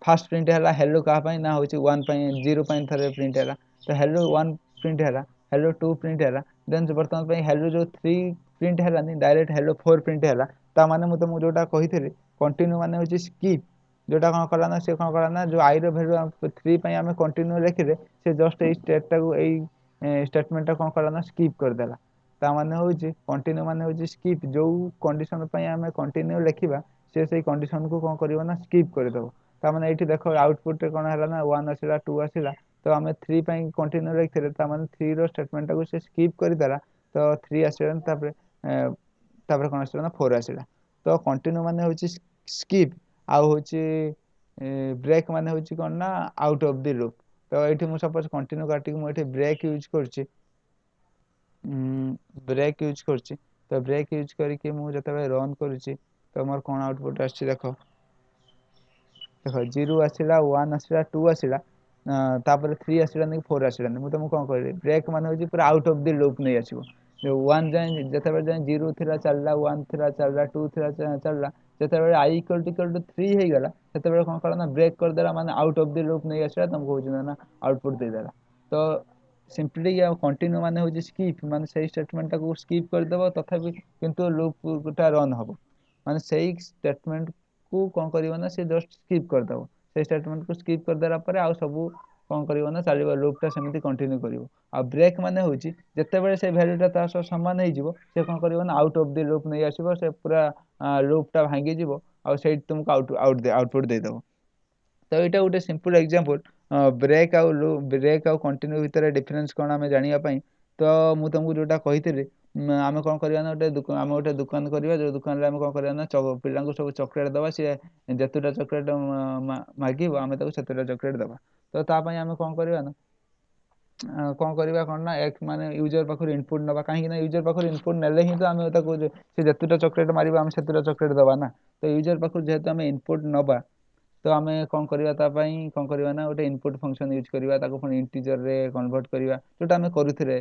ଫାର୍ଷ୍ଟ ପ୍ରିଣ୍ଟ ହେଲା ହେଲୋ କାହା ପାଇଁ ନା ହେଉଛି 1 ପାଇଁ 0 ପାଇଁ ଥରେ ପ୍ରିଣ୍ଟ ହେଲା ତ ହେଲୋ 1 ପ୍ରିଣ୍ଟ ହେଲା ହେଲୋ 2 ପ୍ରିଣ୍ଟ ହେଲା ଦେନ୍ ବର୍ତ୍ତମାନ ପାଇଁ ହେଲୋ ଯେଉଁ 3 ପ୍ରିଣ୍ଟ ହେଲାନି ଡାଇରେକ୍ଟ ହେଲୋ 4 ପ୍ରିଣ୍ଟ ହେଲା ତା ମାନେ ମୁଁ ତୁମକୁ ଯେଉଁଟା କହିଥିଲି କଣ୍ଟିନ୍ୟୁ ମାନେ ହେଉଛି ସ୍କିପ୍ ଯେଉଁଟା କ'ଣ କଲା ନା ସେ କ'ଣ କଲା ନା ଯେଉଁ ଆଇର ଭ୍ୟାଲୁ 3 ପାଇଁ ଆମେ କଣ୍ଟିନ୍ୟୁ ଲେଖିଲେ ସେ ଜଷ୍ଟ ଏଇ ଷ୍ଟେଟ୍ଟାକୁ ଏଇ ଷ୍ଟେଟମେଣ୍ଟଟା କ'ଣ କଲା ନା ସ୍କିପ୍ କରିଦେଲା ତା ମାନେ ହେଉଛି କଣ୍ଟିନ୍ୟୁ ମାନେ ହେଉଛି ସ୍କିପ୍ ଯେଉଁ କଣ୍ଡିସନ୍ ପାଇଁ ଆମେ କଣ୍ଟିନ୍ୟୁ ଲେଖିବା ସେ ସେଇ କଣ୍ଡିସନ୍କୁ କ'ଣ କରିବ ନା ସ୍କିପ୍ କରିଦେବ ତାମାନେ ଏଇଠି ଦେଖ ଆଉଟପୁଟ୍ରେ କ'ଣ ହେଲା ନା 1 ଆସିଲା 2 ଆସିଲା ତ ଆମେ 3 ପାଇଁ କଣ୍ଟିନ୍ୟୁ ଲେଖିଥିଲେ ତାମାନେ 3ର ଷ୍ଟେଟମେଣ୍ଟଟାକୁ ସେ ସ୍କିପ୍ କରିଦେଲା ତ 3 ଆସିଲା ତାପରେ କ'ଣ ଆସିଲା ନା 4 ଆସିଲା ତ କଣ୍ଟିନ୍ୟୁ ମାନେ ହେଉଛି ସ୍କିପ୍ ଆଉ ହେଉଛି ବ୍ରେକ୍ ମାନେ ହେଉଛି କ'ଣ ନା ଆଉଟ୍ ଅଫ୍ ଦି ଲୁପ୍ ତ ଏଇଠି ମୁଁ ସପୋଜ୍ କଣ୍ଟିନ୍ୟୁ କାଟିକି ମୁଁ ଏଠି ବ୍ରେକ୍ ୟୁଜ୍ କରୁଛି ତ ବ୍ରେକ୍ ୟୁଜ୍ କରିକି ମୁଁ ଯେତେବେଳେ ରନ୍ କରୁଛି ତ ମୋର କ'ଣ ଆଉଟପୁଟ୍ ଆସିଛି ଦେଖ 0 ଆସିଲା 1 ଆସିଲା 2 ଆସିଲା ତାପରେ 3 ଆସିଲାନି 4 ଆସିଲାନି ମୁଁ ତୁମକୁ କ'ଣ କହିଲି ବ୍ରେକ୍ ମାନେ ହେଉଛି ପୁରା ଆଉଟ୍ ଅଫ୍ ଦି ଲୁପ୍ ନେଇ ଆସିବ 1 ଯାଏଁ ଯେତେବେଳେ ଯାଏଁ 0 ଥିଲା ଚାଲିଲା 1 ଥିଲା ଚାଲିଲା 2 ଥିଲା ଚାଲିଲା ଯେତେବେଳେ I equal to 3 ହେଇଗଲା ସେତେବେଳେ କ'ଣ କଲା ନା ବ୍ରେକ୍ କରିଦେଲା ମାନେ ଆଉଟ୍ ଅଫ୍ ଦି ଲୁପ୍ ନେଇ ଆସିଲା ତୁମକୁ କହୁଛି ନା ଆଉଟପୁଟ୍ ଦେଇଦେଲା ତ ସିମ୍ପଲି ଆଉ କଣ୍ଟିନ୍ୟୁ ମାନେ ହେଉଛି ସ୍କିପ୍ ମାନେ ସେଇ ଷ୍ଟେଟମେଣ୍ଟଟାକୁ ସ୍କିପ୍ କରିଦେବ ତଥାପି କିନ୍ତୁ ଲୁପ୍ଟା ରନ୍ ହେବ ମାନେ ସେଇ ଷ୍ଟେଟମେଣ୍ଟକୁ କ'ଣ କରିବ ନା ସେ ଜଷ୍ଟ ସ୍କିପ୍ କରିଦେବ ସେଇ ଷ୍ଟେଟମେଣ୍ଟକୁ ସ୍କିପ୍ କରିଦେଲା ପରେ ଆଉ ସବୁ କ'ଣ କରିବ ନା ଚାଲିବ ଲୁପ୍ଟା ସେମିତି କଣ୍ଟିନ୍ୟୁ କରିବ ଆଉ ବ୍ରେକ୍ ମାନେ ହେଉଛି ଯେତେବେଳେ ସେ ଭ୍ୟାଲୁଟା ତା ସହ ସମାନ ହେଇଯିବ ସେ କ'ଣ କରିବ ନା ଆଉଟ୍ ଅଫ୍ ଦି ଲୁପ୍ ନେଇ ଆସିବ ସେ ପୁରା ଲୁପ୍ଟା ଭାଙ୍ଗିଯିବ ଆଉ ସେଇଠି ତୁମକୁ ଆଉଟପୁଟ୍ ଦେଇଦେବ ତ ଏଇଟା ଗୋଟେ ସିମ୍ପଲ୍ ଏକ୍ଜାମ୍ପଲ୍ ବ୍ରେକ୍ ଆଉ କଣ୍ଟିନ୍ୟୁ ଭିତରେ ଡିଫରେନ୍ସ କ'ଣ ଆମେ ଜାଣିବା ପାଇଁ ତ ମୁଁ ତୁମକୁ ଯେଉଁଟା କହିଥିଲି ଆମେ କ'ଣ କରିବା ନା ଆମେ ଗୋଟେ ଦୋକାନ କରିବା ଯେଉଁ ଦୋକାନରେ ଆମେ କ'ଣ କରିବା ନା ପିଲାଙ୍କୁ ସବୁ ଚକୋଲେଟ୍ ଦେବା ସିଏ ଯେତେଟା ଚକୋଲେଟ୍ ମାଗିବ ଆମେ ତାକୁ ସେତେଟା ଚକୋଲେଟ୍ ଦେବା ତ ତା ପାଇଁ ଆମେ କ'ଣ କରିବା ନା କଣ କରିବା କଣ ନା ଏକ ମାନେ ୟୁଜର ପାଖରୁ ଇନପୁଟ ନେବା, କାହିଁକି ନା ୟୁଜର ପାଖରୁ ଇନପୁଟ ନେଲେ ହିଁ ତ ଆମେ ତାକୁ ସେ ଯେତେଟା ଚକୋଲେଟ ମାରିବା ଆମେ ସେତେଟା ଚକୋଲେଟ ଦେବା ନା। ତ ୟୁଜର ପାଖରୁ ଯେହେତୁ ଆମେ ଇନପୁଟ ନେବା ତ ଆମେ କଣ କରିବା ତା ପାଇଁ କଣ କରିବା ନା ଗୋଟେ ଇନପୁଟ ଫଙ୍କସନ ୟୁଜ କରିବା, ତାକୁ ପୁଣି ଇଣ୍ଟିଜର ରେ କନଭର୍ଟ କରିବା, ଯୋଉଟା ଆମେ କରୁଥିଲେ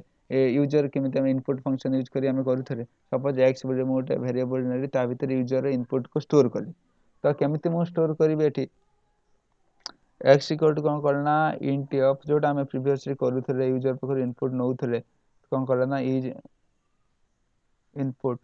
ୟୁଜର କେମିତି ଆମେ ଇନପୁଟ ଫଙ୍କସନ ୟୁଜ କରି ଆମେ କରୁଥିଲେ। ସପୋଜ ଏକ୍ସ ବୋଲି ମୁଁ ଗୋଟେ ଭେରିଏବଲ ନେଲି, ତା ଭିତରେ ୟୁଜର ଇନପୁଟ କୁ ଷ୍ଟୋର କଲି। ତ କେମିତି ମୁଁ ଷ୍ଟୋର କରିବି ଏଠି x ଇକ୍ୱାଲ ଟୁ କଣ କଲେ ନା ଇଣ୍ଟ ଅଫ, ଯୋଉଟା ଆମେ ପ୍ରିଭିୟସଲି କରୁଥିଲେ ୟୁଜର ପାଖରୁ ଇନପୁଟ ନଉଥିଲେ କଣ କଲେ ନା ଇଜ ଇନପୁଟ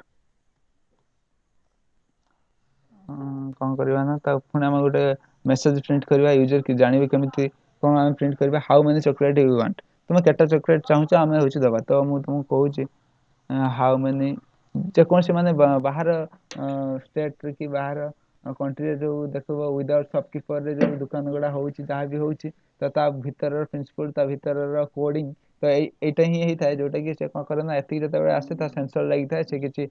କଣ କରିବା ନା ତା ପୁଣି ଆମେ ଗୋଟେ ମେସେଜ ପ୍ରିଣ୍ଟ କରିବା, ୟୁଜର କି ଜାଣିବେ କେମିତି କଣ ଆମେ ପ୍ରିଣ୍ଟ କରିବା how many chocolate you want, ତୁମେ କେତେ ଚକୋଲେଟ ଚାହୁଁଛ ଆମେ ହଉଛି ଦବା। ତ ମୁଁ ତୁମକୁ କହୁଛି ହାଉ ମେନି, ଯେକୌଣସି ମାନେ ବାହାର ଷ୍ଟେଟରେ କି ବାହାର କଣ୍ଟ୍ରିରେ ଯୋଉ ଦେଖିବ ୱିଦାଉଟ୍ ସପକିପରରେ ଯୋଉ ଦୋକାନ ଗୁଡା ହଉଛି ଯାହା ବି ହଉଛି, ତ ତା ଭିତରର ପ୍ରିନ୍ସିପଲ ତା ଭିତରର କୋଡିଂ ତ ଏଇଟା ହିଁ ହେଇଥାଏ, ଯୋଉଟା କି ସେ କଣ କରେ ନା ଏତିକି ଯେତେବେଳେ ଆସେ ତା ସେନ୍ସର ଲାଗିଥାଏ, ସେ କିଛି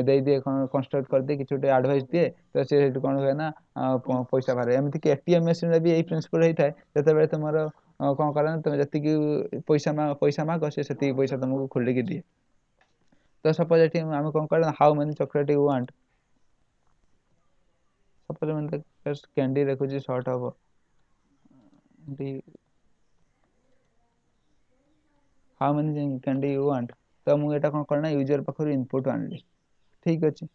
ଦେଇଦିଏ କଣ କନଷ୍ଟ୍ରକ୍ଟ କରିଦିଏ କିଛି ଗୋଟେ ଆଡଭାଇସ ଦିଏ, ତ ସେ ସେଠୁ କଣ ହୁଏ ନା ପଇସା ବାହାରେ। ଏମିତି କି ଏଟିଏମ ମେସିନରେ ବି ଏଇ ପ୍ରିନ୍ସିପଲ ହେଇଥାଏ, ଯେତେବେଳେ ତୁମର କଣ କରେ ନା ତମେ ଯେତିକି ପଇସା ମାଗ ସେ ସେତିକି ପଇସା ତମକୁ ଖୋଲିକି ଦିଏ। ତ ସପୋଜ ଏଠି ଆମେ କଣ କରିବା how many chocolate you want, suppose ମୁଁ କ୍ୟାଣ୍ଡି ଲେଖୁଛି ସର୍ଟ ହବ how many candy you want, ତ ମୁଁ ଏଇଟା କଣ କରେ ନା ୟୁଜର ପାଖରୁ ଇନପୁଟ ଆଣିଲି। ଠିକ ଅଛି,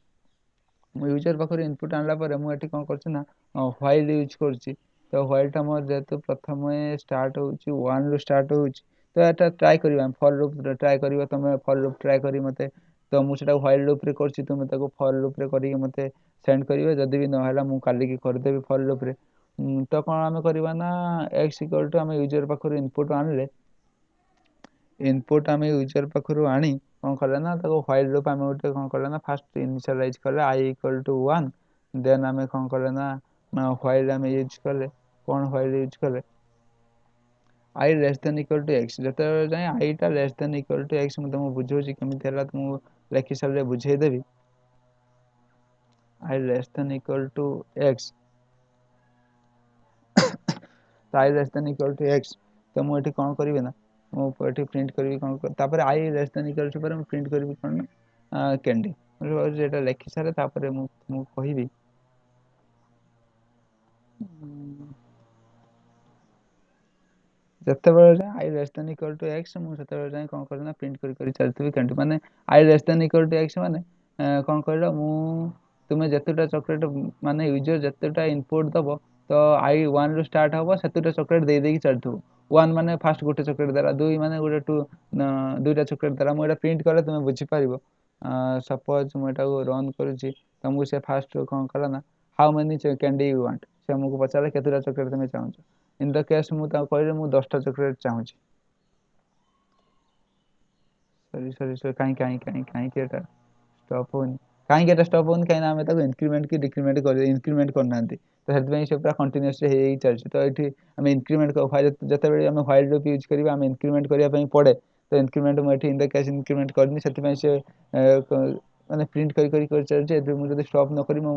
ମୁଁ ୟୁଜର ପାଖରୁ ଇନପୁଟ ଆଣିଲା ପରେ ମୁଁ ଏଠି କଣ କରୁଛି ନା ହ୍ୱାଇଲ ୟୁଜ କରୁଛି। ତ ହ୍ୱାଇଲ ଟା ମୋର ଯେହେତୁ ପ୍ରଥମେ ଷ୍ଟାର୍ଟ ହଉଛି 1 ରୁ ଷ୍ଟାର୍ଟ ହଉଛି, ତ ଏଟା ଟ୍ରାଏ କରିବା ଫର ଲୁପ ଟ୍ରାଏ କରିବା, ତମେ ଫର ଲୁପ ଟ୍ରାଏ କରି ମତେ, ତ ମୁଁ ସେଟା ହ୍ୱାଇଲ ଲୁପ ରେ କରୁଛି, ତୁମେ ତାକୁ ଫର ଲୁପ ରେ କରିକି ମତେ ସେଣ୍ଡ କରିବେ, ଯଦି ବି ନହେଲା ମୁଁ କାଲିକି କରିଦେବି ଫର ଲୁପ ରେ। ତ କଣ ଆମେ କରିବା ନା x ଇକ୍ୱାଲ ଟୁ ଆମେ ୟୁଜର ପାଖରୁ ଇନପୁଟ ଆଣିଲେ, ଇନପୁଟ ଆମେ ୟୁଜର ପାଖରୁ ଆଣି କଣ କଲେ ନା ତାକୁ ହ୍ୱାଇଲ ଲୁପ ଆମେ ଗୋଟେ କଣ କଲେ ନା ଫାଷ୍ଟ ଇନିସିଆଲାଇଜ କଲେ i ଇକ୍ୱାଲ ଟୁ 1, ଦେନ୍ ଆମେ କଣ କଲେ ନା ହ୍ୱାଇଲ ଆମେ ୟୁଜ କଲେ, କଣ ହ୍ୱାଇଲ ୟୁଜ କଲେ i less than equal to x, ଯେତେବେଳେ ଯାଏ i ଟା less than equal to x, ମୁଁ ତମକୁ ବୁଝଉଛି କେମିତି ହେଲା, ତୁମକୁ ଲେଖି ସାରିଲେ ବୁଝେଇଦେବି। i less than equal to x, ତ i less than equal to x, ତ ମୁଁ ଏଠି କଣ କରିବି ନା ମୁଁ ଏଠି ପ୍ରିଣ୍ଟ କରିବି କଣ, ତାପରେ i less than equal to ପରେ ମୁଁ ପ୍ରିଣ୍ଟ କରିବି କଣ ନା କ୍ୟାଣ୍ଡି। ଏଟା ଲେଖି ସାରେ ତାପରେ ମୁଁ କହିବି ଯେତେବେଳେ ଯାଏ i less than equal to x, ମୁଁ ସେତେବେଳେ ଯାଏ କଣ କରେ ନା ପ୍ରିଣ୍ଟ କରି ଚାଲିଥିବି କ୍ୟାଣ୍ଡି। ମାନେ i less than equal to x ମାନେ କଣ କହିଲ, ତୁମେ ଯେତେଟା ଚକୋଲେଟ ମାନେ ୟୁଜର ଯେତେଟା ଇନପୁଟ ଦବ, ତ i 1 ରୁ ଷ୍ଟାର୍ଟ ହବ, ସେତେଟା ଚକୋଲେଟ ଦେଇକି ଚାଲିଥିବ। 1 ମାନେ ଫାଷ୍ଟ ଗୋଟେ ଚକୋଲେଟ ଦେଲା, 2 ମାନେ ଗୋଟେ ଦୁଇଟା ଚକୋଲେଟ ଦେଲା। ମୁଁ ଏଟା ପ୍ରିଣ୍ଟ କଲେ ତୁମେ ବୁଝିପାରିବ। ସପୋଜ ମୁଁ ଏଟାକୁ ରନ୍ କରୁଛି, ତମକୁ ସେ ଫାଷ୍ଟ କଣ କଲା ନା how many candy you want, ସେ ଆମକୁ ପଚାରିଲା କେତେଟା ଚକୋଲେଟ ତମେ ଚାହୁଁଛ। ଇନ୍ ଦ କେସ୍ ମୁଁ ତାକୁ କହିଲି ମୁଁ 10ଟା ଚକୋଲେଟ ଚାହୁଁଛି। ସରି କାହିଁକି ଏଟା ଷ୍ଟପ୍ ହଉନି, କାହିଁକିନା ଆମେ ତାକୁ ଇନକ୍ରିମେଣ୍ଟ କି ଡିକ୍ରିମେଣ୍ଟ ଇନକ୍ରିମେଣ୍ଟ କରିନାହାନ୍ତି, ତ ସେଥିପାଇଁ ସେ ପୁରା କଣ୍ଟିନ୍ୟୁଅସଲି ହେଇ ଚାଲିଛି। ତ ଏଠି ଆମେ ଇନକ୍ରିମେଣ୍ଟ ଯେତେବେଳେ ଆମେ ହ୍ୱାଇଲ ଲୁପ୍ ୟୁଜ କରିବା, ଆମେ ଇନକ୍ରିମେଣ୍ଟ କରିବା ପାଇଁ ପଡେ, ତ ଇନକ୍ରିମେଣ୍ଟ ମୁଁ ଏଠି ଇନ୍ ଦ କେସ୍ ଇନକ୍ରିମେଣ୍ଟ କରିନି, ସେଥିପାଇଁ ସେ ମାନେ ପ୍ରିଣ୍ଟ କରି ଚାଲିଛି। ଏବେ ମୁଁ ଯଦି ଷ୍ଟପ୍ ନ କରି ମୋ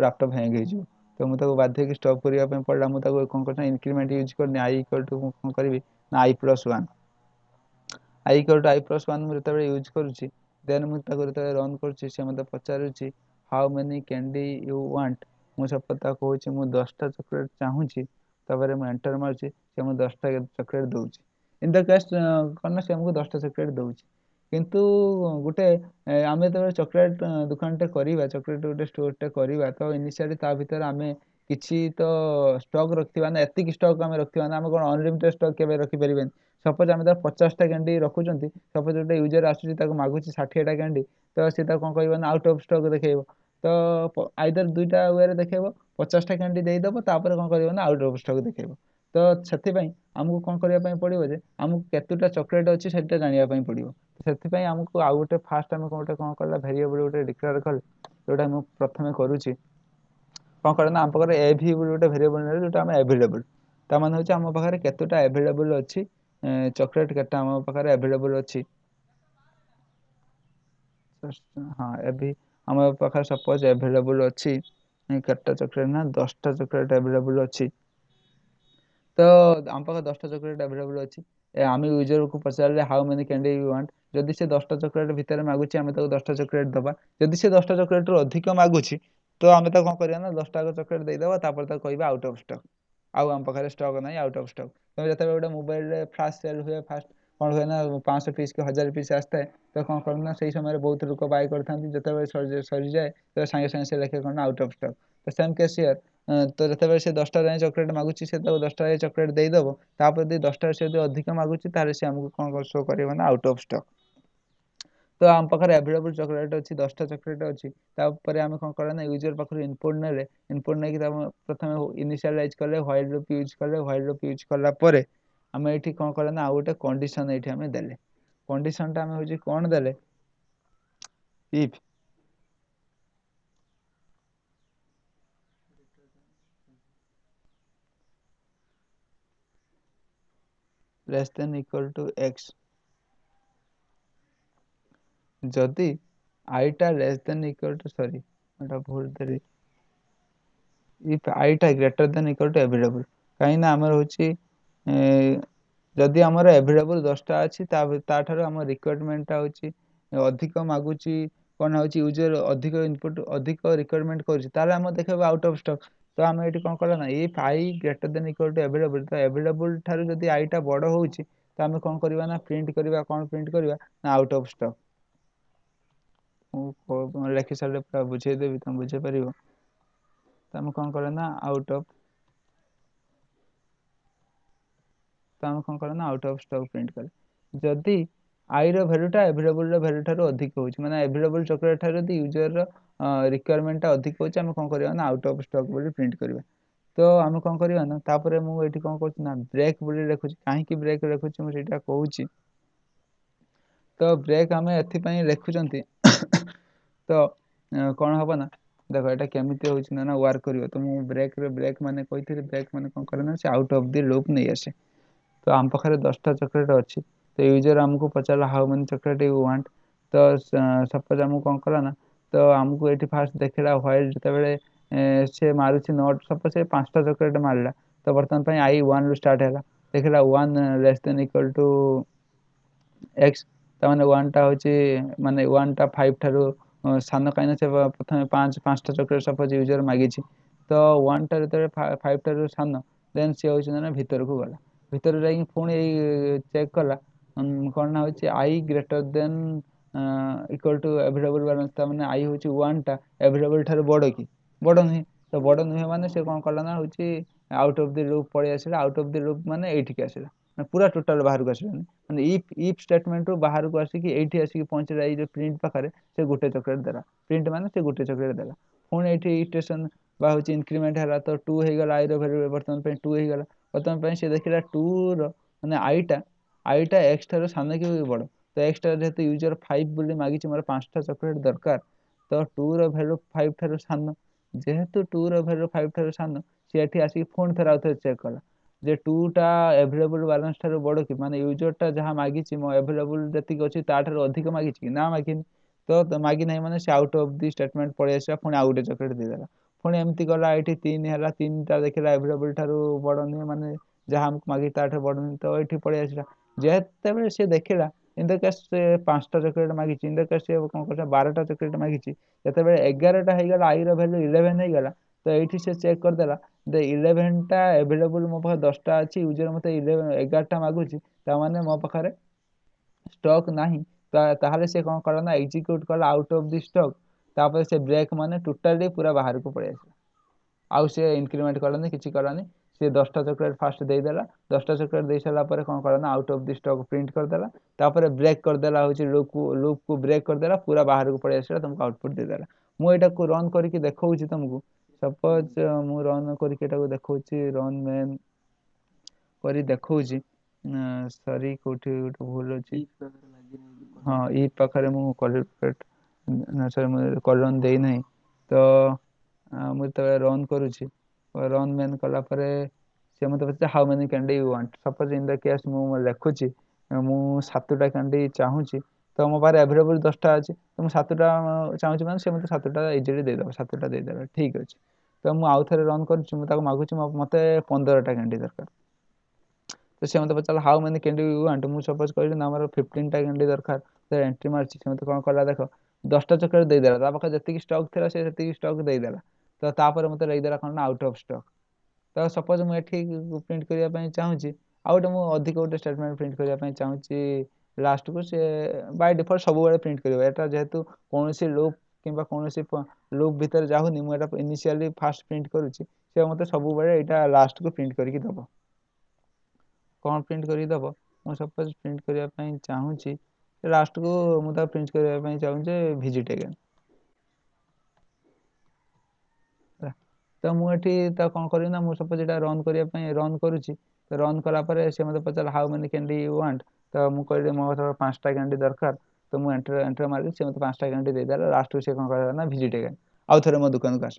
ଲାପଟପ୍ ହ୍ୟାଙ୍ଗ ହେଇଯିବ, ତ ମୁଁ ତାକୁ ବାଧ୍ୟ ହେଇକି ଷ୍ଟପ୍ କରିବା ପାଇଁ ପଡିଲା। ମୁଁ ତାକୁ କଣ କରୁଛି ଇନକ୍ରିମେଣ୍ଟ ୟୁଜ କରିନି, i ଇକ୍ୱାଲ ଟୁ ମୁଁ କଣ କରିବି ନା i plus 1, i equal to i plus 1 ମୁଁ ଯେତେବେଳେ ୟୁଜ କରୁଛି, ଦେନ୍ ମୁଁ ତାକୁ ଯେତେବେଳେ ରନ୍ କରୁଛି, ସେ ମୋତେ ପଚାରୁଛି how many candy you want, ମୁଁ ସପୋଜ ତାକୁ କହୁଛି ମୁଁ 10ଟା ଚକୋଲେଟ ଚାହୁଁଛି, ତାପରେ ମୁଁ ଏଣ୍ଟର ମାରୁଛି, ସେ ମୁଁ 10ଟା ଚକୋଲେଟ ଦଉଛି। ଇନ୍ ଦ କେସ୍ କଣ ନା ସେ ଆମକୁ 10ଟା ଚକୋଲେଟ ଦଉଛି। କିନ୍ତୁ ଗୋଟେ ଆମେ ଯେତେବେଳେ ଚକୋଲେଟ ଦୋକାନଟେ କରିବା, ଚକୋଲେଟ ଗୋଟେ ଷ୍ଟୋରଟେ କରିବା, ତ ଇନିସିଆଲି ତା ଭିତରେ ଆମେ କିଛି ତ ଷ୍ଟକ୍ ରଖିଥିବା ନା, ଏତିକି ଷ୍ଟକ୍ ଆମେ ରଖିଥିବା ନା, ଆମେ କଣ ଅନଲିମିଟେଡ ଷ୍ଟକ୍ କେବେ ରଖିପାରିବାନି। ସପୋଜ ଆମେ ତାର 50ଟା କ୍ୟାଣ୍ଡି ରଖୁଛନ୍ତି, ସପୋଜ ଗୋଟେ ୟୁଜର ଆସୁଛି ତାକୁ ମାଗୁଛି 60ଟା କ୍ୟାଣ୍ଡି, ତ ସେ ତାକୁ କଣ କହିବ ନା ଆଉଟ୍ ଅଫ୍ ଷ୍ଟକ୍ ଦେଖେଇବ। ତ ଆଇଦର ଦୁଇଟା ୱେରେ ଦେଖେଇବ, 50ଟା କ୍ୟାଣ୍ଡି ଦେଇଦବ, ତାପରେ କଣ କରିବ ନା ଆଉଟ୍ ଅଫ୍ ଷ୍ଟକ୍ ଦେଖେଇବ। ତ ସେଥିପାଇଁ ଆମକୁ କଣ କରିବା ପାଇଁ ପଡିବ ଯେ ଆମକୁ କେତେଟା ଚକୋଲେଟ ଅଛି ସେଟା ଜାଣିବା ପାଇଁ ପଡିବ। ସେଥିପାଇଁ ଆମକୁ ଆଉ ଗୋଟେ ଫାଷ୍ଟ ଆମେ କଣ କଲା ଭେରିଏବଲ ଗୋଟେ ଡିକ୍ଲେୟାର କଲେ, ଯୋଉଟା ମୁଁ ପ୍ରଥମେ କରୁଛି କଣ କରେ ନା ଆମ ପାଖରେ ଏଭି ବୋଲି ଗୋଟେ ଭେରିଏବଲ ନେଲେ, ଯୋଉଟା ଆମେ ଆଭେଲେବଲ, ତା ମାନେ ହଉଛି ଆମ ପାଖରେ କେତେଟା ଆଭେଲେବଲ ଅଛି ଚକୋଲେଟ, କେତେ ଆମ ପାଖରେ ଆଭେଲେବଲ ଅଛି। ହଁ ଏଭି ଆମ ପାଖରେ ସପୋଜ ଆଭେଲେବଲ ଅଛି କେତେଟା ଚକୋଲେଟ ନା 10ଟା ଚକୋଲେଟ ଆଭେଲେବଲ ଅଛି। ତ ଆମ ପାଖରେ 10ଟା ଚକୋଲେଟ ଆଭେଲେବଲ ଅଛି, आम यूजर को पचारे how many candy you want, जदि से 10टा चॉकलेट भितर मागुची आम ताको 10टा चॉकलेट दबा, जदि से 10टा चॉकलेट रु अधिक मागुची तो आम ताको कौन करवा ना 10टा चॉकलेट देदेबा, तापर ताको कहबा आउट ऑफ स्टॉक, आउ आम पाखे स्टॉक ना आउट ऑफ स्टॉक। तुम जो गोटे मोबाइल रे फ्लाश सेल हुए फास्ट कौन हुए ना 500 पीस के 1000 पीस आसता है, तो कौन करना से समय बहुत लोग बाय करते जो सरी जाए तो सागे सागे से लिखे कौन आउट ऑफ स्टॉक। तो सेम केस हियर, तो जो से 10टा जाए चॉकलेट मागुची से 10टा जाए चॉकलेट देदेव, तापर यदि 10टा से अधिक मागुची तारे से आमको कौन शो कर आउट ऑफ स्टॉक। तो आम पाखे अवेलेबल चॉकलेट अच्छी 10टा चॉकलेट अच्छी, तापर आम कौन करना यूजर पाखर इनपुट ने इनपुट नहीं प्रथम इनिशियलाइज कले व्हाइल लूप यूज कले, व्हाइल लूप यूज कला आम ये कौन करना आउ गोटे कंडीशन ये आम देले, कंडीशन टा आम हूँ कौन देले if less than equal to x, जदि आईटा less than equal to sorry भूल देली, इफ आईटा greater than equal to available, कहीं आमर हूँ जदि आमर अवेलेबल 10टा अच्छी ताठार आम रिक्वायरमेंटा हूँ अधिक मागुची कौन हूँ यूजर अधिक इनपुट अधिक रिक्वायरमेंट कर देखा आउट ऑफ स्टॉक। तो आम ये कौन कला ना if I greater than equal to available, तो अवेलेबल ठार जदि आईटा बड़ हो तो आम कौन करवा ना प्रिंट करवा कौन प्रिंट करवा ना आउट ऑफ स्टॉक। लिखि सारे पूरा बुझेदेवी तुम बुझे पार, तो आम कौन करें ना आउट ऑफ, तो आम कौन करें ना आउट ऑफ स्टॉक प्रिंट करे जदि आई भैल्यूटा अवेलेबल भैल्यू ठार अधिक हो माने अवेलेबल चॉकलेट ठार यदि यूजर रिक्वायरमेंटा अधिक हो आम कौन करवा ना आउट ऑफ स्टॉक बोली प्रिंट करवा। तो आम कौन करवा ना तापर मुझे कौन कर ब्रेक बोली लिखुची, कहीं ब्रेक लिखुची मुझे कहूँ, तो ब्रेक आम एपाई लिखुं तो कौन हम ना देख ये केमी हो ना वर्क कर, तो मुझे ब्रेक ब्रेक माने कही ब्रेक माने कौन करे ना से आउट ऑफ द लूप नहीं आसे। तो आम पाखे 10टा चॉकलेट अच्छी, तो यूजर आमको पचारा how many chocolate you want, तो सपोज आमको कौन कला ना तो आमको ये फास्ट देखला व्हाइल जो से मारुची नोट सपोज से 5टा चॉकलेट मारला, तो बर्तमान आई 1 रु स्टार्ट है देखला 1 less than equal to x, ताने 1 टा हूँ माने 1 टा 5 ठारू सान कहीं से प्रथम 5टा चॉकलेट सपोज यूजर मागी, तो 1 टा जो 5 ठारू सान देन सी हूँ ना भीतर को गला, भीतर जाकि पुणी चेक कला कौन ना हूँ i greater than equal to available balance, मैंने आई हूँ 1 टा अवेलेबल ठारू बड़ कि बड़ नुहे, तो बड़ नुहे माने से कौन कला ना हूँ आउट ऑफ द लूप पड़े आसला, आउट ऑफ द लूप माने एठिक आसला पूरा टोटाल बाहर को आसला माने इफ स्टेटमेंट रू बाहर को आसिक एठी आसिक पहुंचला ये प्रिंट पाखे से गोटे चॉकलेट देला, प्रिंट माने से गोटे चॉकलेट देला, पुणी ये इटरेशन बा हूँ इनक्रीमेंट है तो 2 हो गला आई भैल्यू बर्तमान 2 हो गला, बर्तमान से देखला 2 माने आईटा एक्स ठार सान कि बड़, तो एक्स ठार जेहेतु यूजर 5 बोली मागी मोर 5टा चॉकलेट दरकार, तो 2 भैल्यू 5 ठार सान, जेहेतु 2 भैल्यू 5 ठार सान सी एठी आसिक पुणी थे आउ चेक कला जे 2 टा अवेलेबल बैलेंस ठार बड़ कि माने यूजर टा जहाँ मागी मो अवेलेबल जी अच्छी ताठार अधिक मागी कि ना मागिनी, तो मागी ना माने से आउट ऑफ दि स्टेटमेंट पड़े आसा पुणी आउ गोटे चॉकलेट देदेला, पुणी एमती गला ये 3 है 3टा देखला अवेलेबल ठारू बड़ नुहे माने जहाँ आमको मागी ताठार बड़ नुहे, तो ये पड़े आसला जेते से देखला इन द केस से 5टा चॉकलेट मागी, इन द केस से कौन कर 12टा चॉकलेट मागी, जिते 11टा हो गला आई भैल्यू 11 हो गला, तो ये से चेक करदेला 11टा अवेलेबल मो पाखे 10टा अच्छी यूजर मत 11टा मागुची, ताने मो पाखे स्टॉक नाही, ताहले से कौन कला ना एग्जीक्यूट कला आउट ऑफ द स्टॉक, तापर से ब्रेक माने टोटाली पूरा बाहर को पड़े आसला, आउ से इंक्रीमेंट कलानी किसी कलानी सी 10टा चॉकलेट फास्ट देदेला, 10टा चॉकलेट दे सारा कौन कला out of the stock print करदेला, तापर ब्रेक करदेला हूँ लूप को ब्रेक करदेला पूरा बाहर को पड़े आसला तुमको आउटपुट देदेला। मुझे रन करके देखा तुमको सपोज मु रन करके देखा रन मेन कर देखा सरी कौटी गोटे भूल अच्छी हाँ ई पाखे मुझे सॉरी कलन देना, तो मुझे रन करुच्ची रन मेन कलापर सी मत पचारे how many candy you want, suppose in the case मु लिखुची मु 7टा कैंडी चाहूँगी, तो मो पारे अवेलेबल 10टा अच्छी, तो मुझे 7टा चाहूँगी मैंने मत 7टा इजिली देदेव 7टा देदेव ठीक अच्छे, तो मुझे आउ थे रन कर मागुची मत 15टा कैंडी दरकार, तो ସେ ମୋତେ ପଚାରିଲା how many candy you want, ମୁଁ ସପୋଜ କହିଲି ନା ଆମର 15ଟା କ୍ୟାଣ୍ଡି ଦରକାର, ତ ଏଣ୍ଟ୍ରି ମାରିଛି। ସେ ମୋତେ କ'ଣ କଲା ଦେଖ 10ଟା ଚକୋଲେଟ୍ ଦେଇଦେଲା, ତା ପାଖରେ ଯେତିକି ଷ୍ଟକ୍ ଥିଲା ସେ ସେତିକି ଷ୍ଟକ୍ ଦେଇଦେଲା। ତ ତାପରେ ମୋତେ ଦେଇଦେଲା କ'ଣ ନା ଆଉଟ୍ ଅଫ୍ ଷ୍ଟକ୍। ତ ସପୋଜ ମୁଁ ଏଠି ପ୍ରିଣ୍ଟ କରିବା ପାଇଁ ଚାହୁଁଛି, ଆଉ ଗୋଟେ ମୁଁ ଅଧିକ ଗୋଟେ ଷ୍ଟେଟମେଣ୍ଟ ପ୍ରିଣ୍ଟ କରିବା ପାଇଁ ଚାହୁଁଛି ଲାଷ୍ଟକୁ, ସେ ବାଇ ଡିଫଲ୍ଟ ସବୁବେଳେ ପ୍ରିଣ୍ଟ କରିବ। ଏଟା ଯେହେତୁ କୌଣସି ଲୁପ୍ କିମ୍ବା କୌଣସି ଲୁପ୍ ଭିତରେ ଯାଉନି, ମୁଁ ଏଟା ଇନିସିଆଲି ଫାଷ୍ଟ ପ୍ରିଣ୍ଟ କରୁଛି, ସେ ମୋତେ ସବୁବେଳେ ଏଇଟା ଲାଷ୍ଟକୁ ପ୍ରିଣ୍ଟ କରିକି ଦେବ। କ'ଣ ପ୍ରିଣ୍ଟ କରିକି ଦେବ, ମୁଁ ସପୋଜ ପ୍ରିଣ୍ଟ କରିବା ପାଇଁ ଚାହୁଁଛି ଲାଷ୍ଟକୁ, ମୁଁ ତାକୁ ପ୍ରିଣ୍ଟ କରିବା ପାଇଁ ଚାହୁଁଛି ଭିଜିଟ୍ ଏଗେନ୍। ତ ମୁଁ ଏଠି ତ କ'ଣ କରିବି ନା, ମୁଁ ସପୋଜ ଏଇଟା ରନ୍ କରିବା ପାଇଁ ରନ୍ କରୁଛି। ତ ରନ୍ କଲା ପରେ ସେ ମୋତେ ପଚାରିଲା how many candy you want, ତ ମୁଁ କହିଲି ମୋର 5ଟା କ୍ୟାଣ୍ଡି ଦରକାର। ତ ମୁଁ ଏଣ୍ଟର ମାରିଲି, ସେ ମୋତେ 5ଟା କ୍ୟାଣ୍ଡି ଦେଇଦେଲା। ଲାଷ୍ଟକୁ ସେ କ'ଣ କହିଲା ନା ଭିଜିଟ୍ ଏଗେନ୍, ଆଉ ଥରେ ମୋ ଦୋକାନକୁ ଆସ।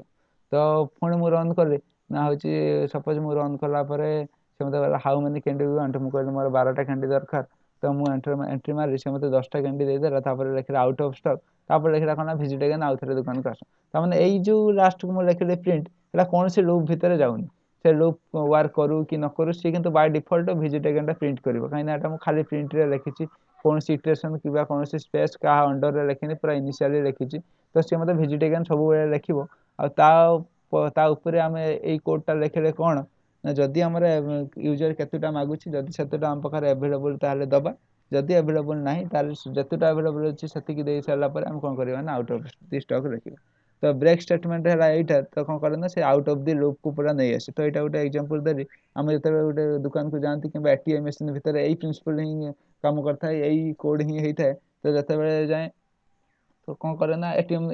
ତ ପୁଣି ମୁଁ ରନ୍ କଲି ନା, ହେଉଛି ସପୋଜ ମୁଁ ରନ୍ କଲା ପରେ ସେ ମୋତେ କହିଲା how many candy you want, ମୁଁ କହିଲି ମୋର 12ଟା କ୍ୟାଣ୍ଡି ଦରକାର। ତ ମୁଁ ଏଣ୍ଟ୍ରି ମାରିଲି, ସେ ମୋତେ 10ଟା କ୍ୟାଣ୍ଡି ଦେଇଦେଲା। ତାପରେ ଲେଖିଲା ଆଉଟ୍ ଅଫ୍ ଷ୍ଟକ୍, ତାପରେ ଲେଖିଲା କ'ଣ ନା ଭିଜିଟ୍ ଏଗେନ୍, ଆଉ ଥରେ ଦୋକାନକୁ ଆସ। ତାମାନେ ଏଇ ଯେଉଁ ଲାଷ୍ଟକୁ ମୁଁ ଲେଖିଲି ପ୍ରିଣ୍ଟ, ଏଇଟା କୌଣସି ଲୁପ୍ ଭିତରେ ଯାଉନି। ସେ ଲୁପ୍ ୱାର୍କ କରୁ କି ନ କରୁ, ସିଏ କିନ୍ତୁ ବାଇ ଡିଫଲ୍ଟ ଭିଜିଟ୍ ଏଗେନ୍ଟା ପ୍ରିଣ୍ଟ କରିବ। କାହିଁକିନା ଏଟା ମୁଁ ଖାଲି ପ୍ରିଣ୍ଟରେ ଲେଖିଛି, କୌଣସି ଇଟରେସନ୍ କିମ୍ବା କୌଣସି ସ୍ପେସ୍ କାହା ଅଣ୍ଡରରେ ଲେଖିନି, ପୁରା ଇନିସିଆଲି ଲେଖିଛି। ତ ସିଏ ମୋତେ ଭିଜିଟ୍ ଏଗେନ୍ ସବୁବେଳେ ଲେଖିବ। ଆଉ ତା ଉପରେ ଆମେ ଏଇ କୋଡ଼ଟା ଲେଖିଲେ କ'ଣ ନା, ଯଦି ଆମର ୟୁଜର କେତେଟା ମାଗୁଛି, ଯଦି ସେତେଟା ଆମ ପାଖରେ ଆଭେଲେବୁଲ୍ ତାହେଲେ ଦେବା, ଯଦି ଆଭେଲେବୁଲ୍ ନାହିଁ ତାହେଲେ ଯେତେଟା ଆଭେଲେବୁଲ୍ ଅଛି ସେତିକି ଦେଇ ସାରିଲା ପରେ ଆମେ କ'ଣ କରିବା ନା ଆଉଟ୍ ଅଫ୍ ଦି ଷ୍ଟକ୍ ଲେଖିବା। ତ ବ୍ରେକ୍ ଷ୍ଟେଟମେଣ୍ଟ ହେଲା ଏଇଟା। ତ କ'ଣ କରେ ନା, ସେ ଆଉଟ୍ ଅଫ୍ ଦି ଲୁପ୍କୁ ପୁରା ନେଇ ଆସେ। ତ ଏଇଟା ଗୋଟେ ଏକ୍ଜାମ୍ପଲ୍ ଦେଲି। ଆମେ ଯେତେବେଳେ ଗୋଟେ ଦୋକାନକୁ ଯାଆନ୍ତି କିମ୍ବା ATM ମେସିନ୍ ଭିତରେ ଏଇ ପ୍ରିନ୍ସିପଲ୍ ହିଁ କାମ କରିଥାଏ, ଏଇ କୋଡ଼୍ ହିଁ ହେଇଥାଏ। ତ ଯେତେବେଳେ ଯାଏଁ ତ କ'ଣ କରେ ନା,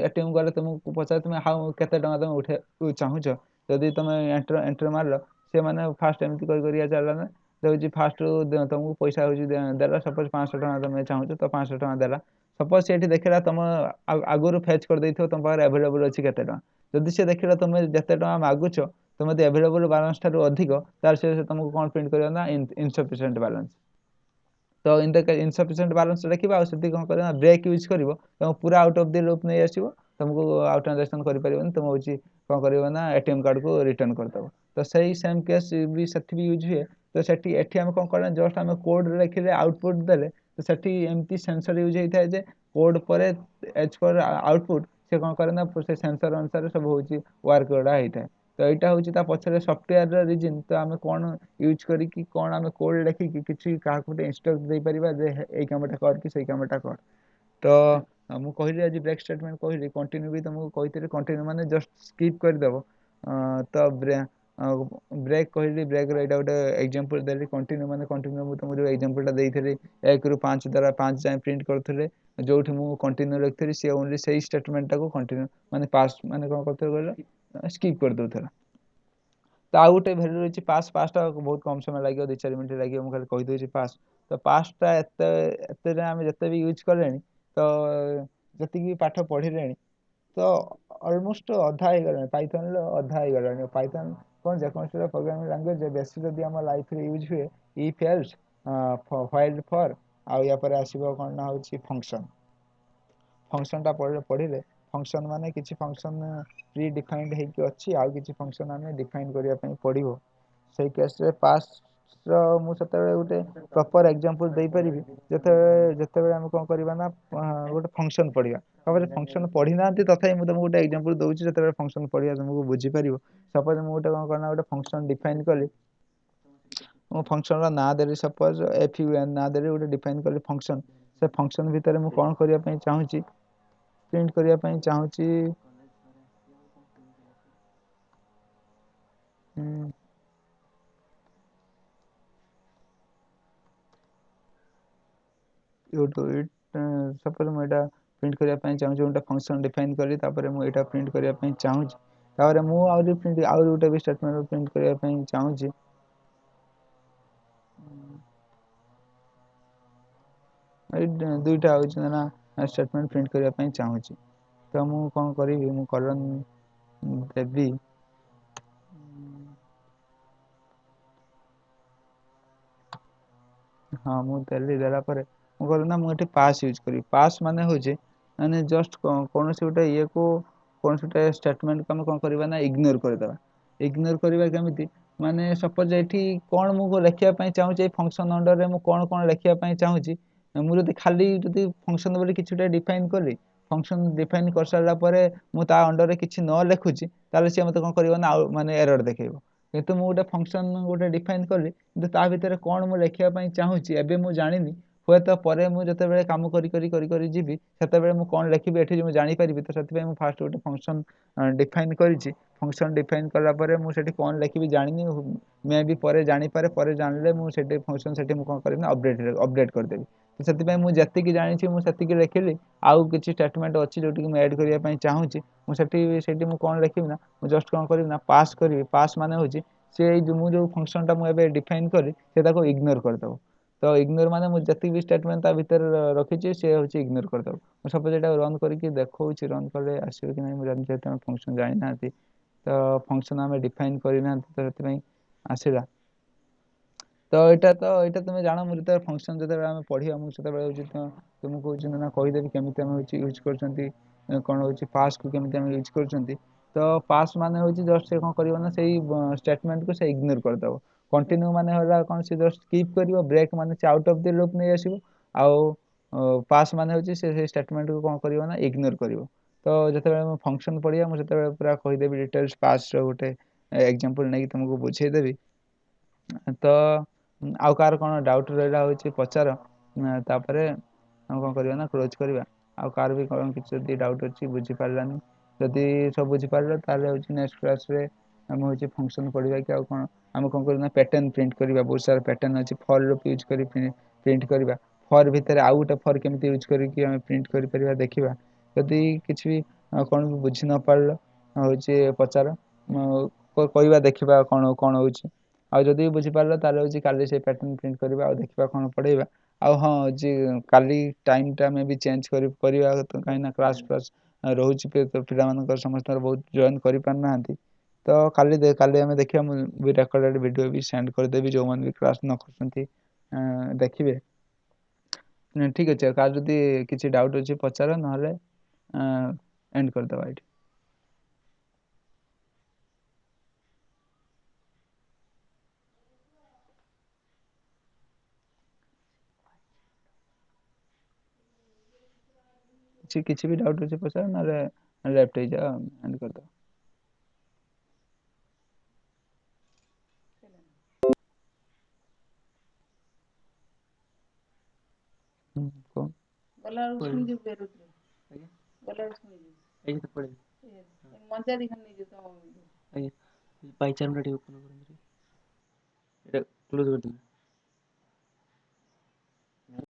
ATM ଗଲେ ତୁମକୁ ପଚାରେ ତୁମେ କେତେ ଟଙ୍କା ତୁମେ ଉଠେଇବାକୁ ଚାହୁଁଛ। ଯଦି ତୁମେ ଏଣ୍ଟର ମାରିଲ, ସେମାନେ ଫାଷ୍ଟ ଏମିତି କରିଆ ଚାଲିଲା ନା, ହେଉଛି ଫାଷ୍ଟରୁ ତୁମକୁ ପଇସା ହେଉଛି ଦେଲା। ସପୋଜ 500 ଟଙ୍କା ତୁମେ ଚାହୁଁଛ, ତ 500 ଟଙ୍କା ଦେଲା। ସପୋଜ ସେଠି ଦେଖିଲା ତୁମ ଆଗରୁ ଫେଚ୍ କରିଦେଇଥିବ ତୁମ ପାଖରେ ଆଭେଲେବୁଲ୍ ଅଛି କେତେ ଟଙ୍କା। ଯଦି ସେ ଦେଖିଲା ତୁମେ ଯେତେ ଟଙ୍କା ମାଗୁଛ ତୁମେ ଯଦି ଆଭେଲେବୁଲ୍ ବାଲାନ୍ସ ଠାରୁ ଅଧିକ, ତାହେଲେ ସେ ତୁମକୁ କ'ଣ ପ୍ରିଣ୍ଟ କରିବ ନା ଇନସଫିସିଏଣ୍ଟ ବାଲାନ୍ସ। ତ ଇନସଫିସିଏଣ୍ଟ ବାଲାନ୍ସ ଲେଖିବ। ଆଉ ସେଠି କ'ଣ କରିବ ନା ବ୍ରେକ୍ ୟୁଜ୍ କରିବ, ତୁମକୁ ପୁରା ଆଉଟ୍ ଅଫ୍ ଦି ଲୁପ୍ ନେଇ ଆସିବ। ତୁମକୁ ଆଉ ଟ୍ରାଞ୍ଜାକ୍ସନ୍ କରିପାରିବନି, ତୁମ ହେଉଛି କ'ଣ କରିବ ନା ATM କାର୍ଡ଼କୁ ରିଟର୍ନ କରିଦେବ। ତ ସେଇ ସେମ୍ କେସ୍ ବି ସେଠି ବି ୟୁଜ୍ ହୁଏ। ତ ଏଠି ଆମେ କ'ଣ କରିବା, ଜଷ୍ଟ ଆମେ କୋଡ଼୍ ଲେଖିଲେ ଆଉଟପୁଟ୍ ଦେଲେ, ତ ସେଠି ଏମିତି ସେନ୍ସର ୟୁଜ୍ ହେଇଥାଏ ଯେ କୋଡ଼୍ ପରେ ଏଜ୍ ଫର୍ ଆଉଟପୁଟ୍ ସେ କ'ଣ କରେ ନା, ସେ ସେନ୍ସର ଅନୁସାରେ ସବୁ ହେଉଛି ୱାର୍କ ଗୁଡ଼ା ହେଇଥାଏ। ତ ଏଇଟା ହେଉଛି ତା ପଛରେ ସଫ୍ଟୱେୟାରର ରିଜିନ୍। ତ ଆମେ କ'ଣ ୟୁଜ୍ କରିକି କ'ଣ ଆମେ କୋଡ଼୍ ଲେଖିକି କିଛି କାହାକୁ ଗୋଟେ ଇନଷ୍ଟ୍ରକ୍ଟ ଦେଇପାରିବା ଯେ ଏଇ କାମଟା କର କି ସେଇ କାମଟା କର। ତ ମୁଁ କହିଲି ଆଜି ବ୍ରେକ୍ ଷ୍ଟେଟମେଣ୍ଟ କହିଲି, କଣ୍ଟିନ୍ୟୁ ବି ତୁମକୁ କହିଥିଲି। କଣ୍ଟିନ୍ୟୁ ମାନେ ଜଷ୍ଟ ସ୍କିପ୍ କରିଦେବ। ତ ବ୍ରେକ୍ କହିଲି, ବ୍ରେକ୍ର ଏଇଟା ଗୋଟେ ଏକ୍ଜାମ୍ପଲ୍ ଦେଲି। କଣ୍ଟିନ୍ୟୁ ମାନେ କଣ୍ଟିନ୍ୟୁ ମୁଁ ତୁମକୁ ଯେଉଁ ଏକ୍ଜାମ୍ପଲ୍ଟା ଦେଇଥିଲି 1ରୁ 5 ଦ୍ୱାରା 5 ଯାଏଁ ପ୍ରିଣ୍ଟ କରୁଥିଲେ, ଯେଉଁଠି ମୁଁ କଣ୍ଟିନ୍ୟୁ ଲେଖିଥିଲି ସିଏ ଓନ୍ଲି ସେଇ ଷ୍ଟେଟମେଣ୍ଟଟାକୁ କଣ୍ଟିନ୍ୟୁ ମାନେ ପାସ୍ ମାନେ କ'ଣ କରୁଥିଲେ କହିଲ, ସ୍କିପ୍ କରିଦେଉଥିଲା। ତ ଆଉ ଗୋଟେ ଭ୍ୟାଲୁ ରହିଛି ପାସ୍। ପାସ୍ଟା ବହୁତ କମ୍ ସମୟ ଲାଗିବ, 2-4 ମିନିଟ୍ ଲାଗିବ। ମୁଁ ଖାଲି କହିଦେଉଛି ପାସ୍। ତ ପାସ୍ଟା ଏତେ ଆମେ ଯେତେ ବି ୟୁଜ୍ କଲେଣି, ତ ଯେତିକି ବି ପାଠ ପଢ଼ିଲେଣି, ତ ଅଲମୋଷ୍ଟ ଅଧା ହେଇଗଲାଣି। ପାଇଥନ୍ର ଅଧା ହେଇଗଲାଣି। ପାଇଥନ୍ କ'ଣ ଯେକୌଣସି ପ୍ରୋଗ୍ରାମିଂ ଲାଙ୍ଗୁଏଜ୍ ବେଶୀ ଯଦି ଆମ ଲାଇଫ୍ରେ ୟୁଜ୍ ହୁଏ ଇଫ୍ ଏଲ୍ସ, ହ୍ୱାଇଲ୍ ଫର୍, ଆଉ ୟା ପରେ ଆସିବ କ'ଣ ନା ହେଉଛି ଫଙ୍କସନ୍। ଫଙ୍କସନ୍ଟା ପଢ଼ିଲେ, ଫଙ୍କସନ୍ ମାନେ କିଛି ଫଙ୍କସନ୍ ପ୍ରି ଡିଫାଇନ୍ଡ ହେଇକି ଅଛି, ଆଉ କିଛି ଫଙ୍କସନ୍ ଆମେ ଡିଫାଇନ୍ କରିବା ପାଇଁ ପଡ଼ିବ। ସେଇ କେସ୍ରେ ପାସ୍ର ମୁଁ ସେତେବେଳେ ଗୋଟେ ପ୍ରପର୍ ଏକ୍ଜାମ୍ପଲ୍ ଦେଇପାରିବି ଯେତେବେଳେ ଆମେ କ'ଣ କରିବା ନା ଗୋଟେ ଫଙ୍କସନ୍ ପଢ଼ିବା। ତାପରେ ଫଙ୍କସନ୍ ପଢ଼ିନାହାନ୍ତି, ତଥାପି ମୁଁ ତୁମକୁ ଗୋଟେ ଏକ୍ଜାମ୍ପଲ୍ ଦେଉଛି, ଯେତେବେଳେ ଫଙ୍କସନ୍ ପଢ଼ିବା ତୁମକୁ ବୁଝିପାରିବ। ସପୋଜ ମୁଁ ଗୋଟେ କ'ଣ କଲି ନା, ଗୋଟେ ଫଙ୍କସନ୍ ଡିଫାଇନ୍ କଲି। ମୁଁ ଫଙ୍କସନ୍ର ନାଁ ଦେଲି, ସପୋଜ FUN ନାଁ ଦେଲି, ଗୋଟେ ଡିଫାଇନ୍ କଲି ଫଙ୍କସନ୍। ସେ ଫଙ୍କସନ୍ ଭିତରେ ମୁଁ କ'ଣ କରିବା ପାଇଁ ଚାହୁଁଛି, ପ୍ରିଣ୍ଟ କରିବା ପାଇଁ ଚାହୁଁଛି ସପୋଜ ମୁଁ ଏଇଟା ପ୍ରିଣ୍ଟ କରିବା ପାଇଁ ଚାହୁଁଛି, ଗୋଟେ ଫଙ୍କସନ୍ ଡିଫାଇନ୍ କଲି, ତାପରେ ମୁଁ ଏଇଟା ପ୍ରିଣ୍ଟ କରିବା ପାଇଁ ଚାହୁଁଛି। ତାପରେ ମୁଁ ଆହୁରି ଗୋଟେ ବି ଷ୍ଟେଟମେଣ୍ଟ ପ୍ରିଣ୍ଟ କରିବା ପାଇଁ ଚାହୁଁଛି। ଏଇ ଦୁଇଟା ହେଉଛି ନା ଷ୍ଟେଟମେଣ୍ଟ ପ୍ରିଣ୍ଟ କରିବା ପାଇଁ ଚାହୁଁଛି। ତ ମୁଁ କ'ଣ କରିବି, ମୁଁ କଲନ୍ ଦେବି। ହଁ, ମୁଁ ଦେଲା ପରେ ମୁଁ କହିଲି ନା, ମୁଁ ଏଠି ପାସ୍ ୟୁଜ୍ କରିବି। ପାସ୍ ମାନେ ହେଉଛି ମାନେ ଜଷ୍ଟ କୌଣସି ଗୋଟେ ଇଏକୁ, କୌଣସି ଗୋଟେ ଷ୍ଟେଟମେଣ୍ଟକୁ ଆମେ କ'ଣ କରିବା ନା ଇଗ୍ନୋର କରିଦେବା। ଇଗ୍ନୋର କରିବା କେମିତି ମାନେ ସପୋଜ ଏଠି କଣ ମୁଁ ଲେଖିବା ପାଇଁ ଚାହୁଁଛି ଏଇ ଫଙ୍କସନ ଅଣ୍ଡରରେ ମୁଁ କଣ ଲେଖିବା ପାଇଁ ଚାହୁଁଛି। ମୁଁ ଯଦି ଖାଲି ଯଦି ଫଙ୍କସନ ବୋଲି କିଛି ଗୋଟେ ଡିଫାଇନ୍ କଲି, ଫଙ୍କସନ ଡିଫାଇନ୍ କରିସାରିଲା ପରେ ମୁଁ ତା ଅଣ୍ଡରରେ କିଛି ନ ଲେଖୁଛି, ତାହେଲେ ସିଏ ମୋତେ କଣ କରିବ ନା ଆଉ ମାନେ ଏରର ଦେଖେଇବ। କିନ୍ତୁ ମୁଁ ଗୋଟେ ଫଙ୍କସନ ଗୋଟେ ଡିଫାଇନ୍ କଲି, କିନ୍ତୁ ତା ଭିତରେ କଣ ମୁଁ ଲେଖିବା ପାଇଁ ଚାହୁଁଛି ଏବେ ମୁଁ ଜାଣିନି, ହୁଏତ ପରେ ମୁଁ ଯେତେବେଳେ କାମ କରି ଯିବି, ସେତେବେଳେ ମୁଁ କଣ ଲେଖିବି ଏଠି ମୁଁ ଜାଣିପାରିବି। ତ ସେଥିପାଇଁ ମୁଁ ଫାଷ୍ଟ ଗୋଟେ ଫଙ୍କସନ ଡିଫାଇନ୍ କରିଛି। ଫଙ୍କସନ ଡିଫାଇନ୍ କଲା ପରେ ମୁଁ ସେଠି କଣ ଲେଖିବି ଜାଣିନି, ମେ ବି ପରେ ଜାଣିପାରେ, ପରେ ଜାଣିଲେ ମୁଁ ସେଠି ଫଙ୍କସନ ସେଠି ମୁଁ କଣ କରିବି ନା ଅପଡେଟ୍ କରିଦେବି। ତ ସେଥିପାଇଁ ମୁଁ ଯେତିକି ଜାଣିଛି ମୁଁ ସେତିକି ଲେଖିଲି। ଆଉ କିଛି ଷ୍ଟେଟମେଣ୍ଟ ଅଛି ଯୋଉଠିକି ମୁଁ ଆଡ୍ କରିବା ପାଇଁ ଚାହୁଁଛି, ମୁଁ ସେଠି ମୁଁ କଣ ଲେଖିବି ନା, ମୁଁ ଜଷ୍ଟ କଣ କରିବି ନା ପାସ୍ କରିବି। ପାସ୍ ମାନେ ହଉଛି ସେ ମୁଁ ଯୋଉ ଫଙ୍କସନଟା ମୁଁ ଏବେ ଡିଫାଇନ୍ କଲି ସେ ତାକୁ ଇଗ୍ନୋର କରିଦେବ। ତ ଇଗ୍ନୋର ମାନେ ମୁଁ ଯେତିକି ବି ଷ୍ଟେଟମେଣ୍ଟ ତା ଭିତରେ ରଖିଛି ସେ ହଉଛି ଇଗ୍ନୋର କରିଦେବ। ମୁଁ ସପୋଜ ଏଇଟା ରନ୍ କରିକି ଦେଖଉଛି, ରନ୍ କଲେ ଆସିବ କି ନାହିଁ ମୁଁ ଜାଣିନି, ଯେହେତୁ ଆମେ ଫଙ୍କସନ ଜାଣିନାହାନ୍ତି। ତ ଫଙ୍କସନ ଆମେ ଡିଫାଇନ୍ କରିନାହାନ୍ତି, ତ ସେଥିପାଇଁ ଆସିଲା। ତ ଏଇଟା ତମେ ଜାଣ, ମୁଁ ଯେତେବେଳେ ଫଙ୍କସନ ଯେତେବେଳେ ଆମେ ପଢିବା, ମୁଁ ସେତେବେଳେ ହଉଛି ତୁମକୁ କହୁଛି ନା କହିଦେବି କେମିତି ଆମେ ହଉଛି ୟୁଜ୍ କରୁଛନ୍ତି, କଣ ହଉଛି ପାସ୍କୁ କେମିତି ଆମେ ୟୁଜ୍ କରୁଛନ୍ତି। ତ ପାସ୍ ମାନେ ହଉଛି ଜଷ୍ଟ ସେ କଣ କରିବ ନା ସେଇ ଷ୍ଟେଟମେଣ୍ଟକୁ ସେ ଇଗ୍ନୋର କରିଦେବ। କଣ୍ଟିନ୍ୟୁ ମାନେ ହେଲା କଣ, ସେ ଜଷ୍ଟ ସ୍କିପ୍ କରିବ। ବ୍ରେକ୍ ମାନେ ସେ ଆଉଟ୍ ଅଫ୍ ଦି ଲୁପ୍ ନେଇ ଆସିବ। ଆଉ ପାସ୍ ମାନେ ହଉଛି ସେ ସେଇ ଷ୍ଟେଟମେଣ୍ଟକୁ କଣ କରିବ ନା ଇଗ୍ନୋର କରିବ। ତ ଯେତେବେଳେ ମୁଁ ଫଙ୍କସନ ପଢିବା, ମୁଁ ସେତେବେଳେ ପୁରା କହିଦେବି ଡିଟେଲ୍ସ ପାସ୍ର ଗୋଟେ ଏକ୍ଜାମ୍ପଲ ନେଇକି ତମକୁ ବୁଝେଇଦେବି। ତ ଆଉ କାହାର କଣ ଡାଉଟ୍ ରହିଲା ହଉଛି ପଚାର, ତାପରେ ଆମେ କଣ କରିବା ନା କ୍ଲୋଜ୍ କରିବା। ଆଉ କାହାର ବି କଣ କିଛି ଯଦି ଡାଉଟ୍ ଅଛି ବୁଝିପାରିଲାନି, ଯଦି ସବୁ ବୁଝିପାରିଲ ତାହେଲେ ହଉଛି ନେକ୍ସଟ କ୍ଲାସରେ ଆମେ ହଉଛି ଫଙ୍କସନ ପଢିବା କି ଆଉ କଣ। ଆମେ କଣ କରିବା ନା ପ୍ୟାଟର୍ନ ପ୍ରିଣ୍ଟ କରିବା। ବହୁତ ସାରା ପ୍ୟାଟର୍ନ ଅଛି, ଫର ଲୁପ୍ ୟୁଜ୍ କରି ପ୍ରିଣ୍ଟ କରିବା। ଫର ଭିତରେ ଆଉ ଗୋଟେ ଫର କେମିତି ୟୁଜ୍ କରିକି ଆମେ ପ୍ରିଣ୍ଟ କରିପାରିବା ଦେଖିବା। ଯଦି କିଛି ବି କଣ ବି ବୁଝି ନ ପାରିଲ ହଉଛି ପଚାର, କହିବା ଦେଖିବା କଣ ହଉଛି। ଆଉ ଯଦି ବି ବୁଝିପାରିଲ ତାହେଲେ ହଉଛି କାଲି ସେଇ ପ୍ୟାଟର୍ନ ପ୍ରିଣ୍ଟ କରିବା ଆଉ ଦେଖିବା କଣ ପଢେଇବା। ଆଉ ହଁ ହଉଛି କାଲି ଟାଇମଟା ଆମେ ବି ଚେଞ୍ଜ କରିବା, କାହିଁକିନା କ୍ଲାସ୍ ଫ୍ଲାସ୍ ରହୁଛି, ପିଲାମାନଙ୍କର ସମସ୍ତଙ୍କର ବହୁତ ଜଏନ୍ କରିପାରୁନାହାନ୍ତି। ତ କାଲି ଆମେ ଦେଖିବା, ମୁଁ ବି ରେକର୍ଡେଡ୍ ଭିଡ଼ିଓ ବି ସେଣ୍ଡ କରିଦେବି, ଯେଉଁମାନେ ବି କ୍ଲାସ୍ ନ କରୁଛନ୍ତି ଦେଖିବେ। ଠିକ୍ ଅଛି, ଆଉ କାହାର ଯଦି କିଛି ଡାଉଟ୍ ଅଛି ପଚାର, ନହେଲେ ଏଣ୍ଡ କରିଦେବା ଏଇଠି। କିଛି ବି ଡାଉଟ୍ ଅଛି ପଚାର, ନହେଲେ ଲେଫ୍ଟ ହେଇଯାଅ, ଏଣ୍ଡ କରିଦେବା। କଣ ଆଜ୍ଞା ବାଇଚାନ୍ସ ଟିକେ ଓପନ୍ କରନ୍ତୁ, ଏଇଟା କ୍ଲୋଜ୍ କରିଦେବି।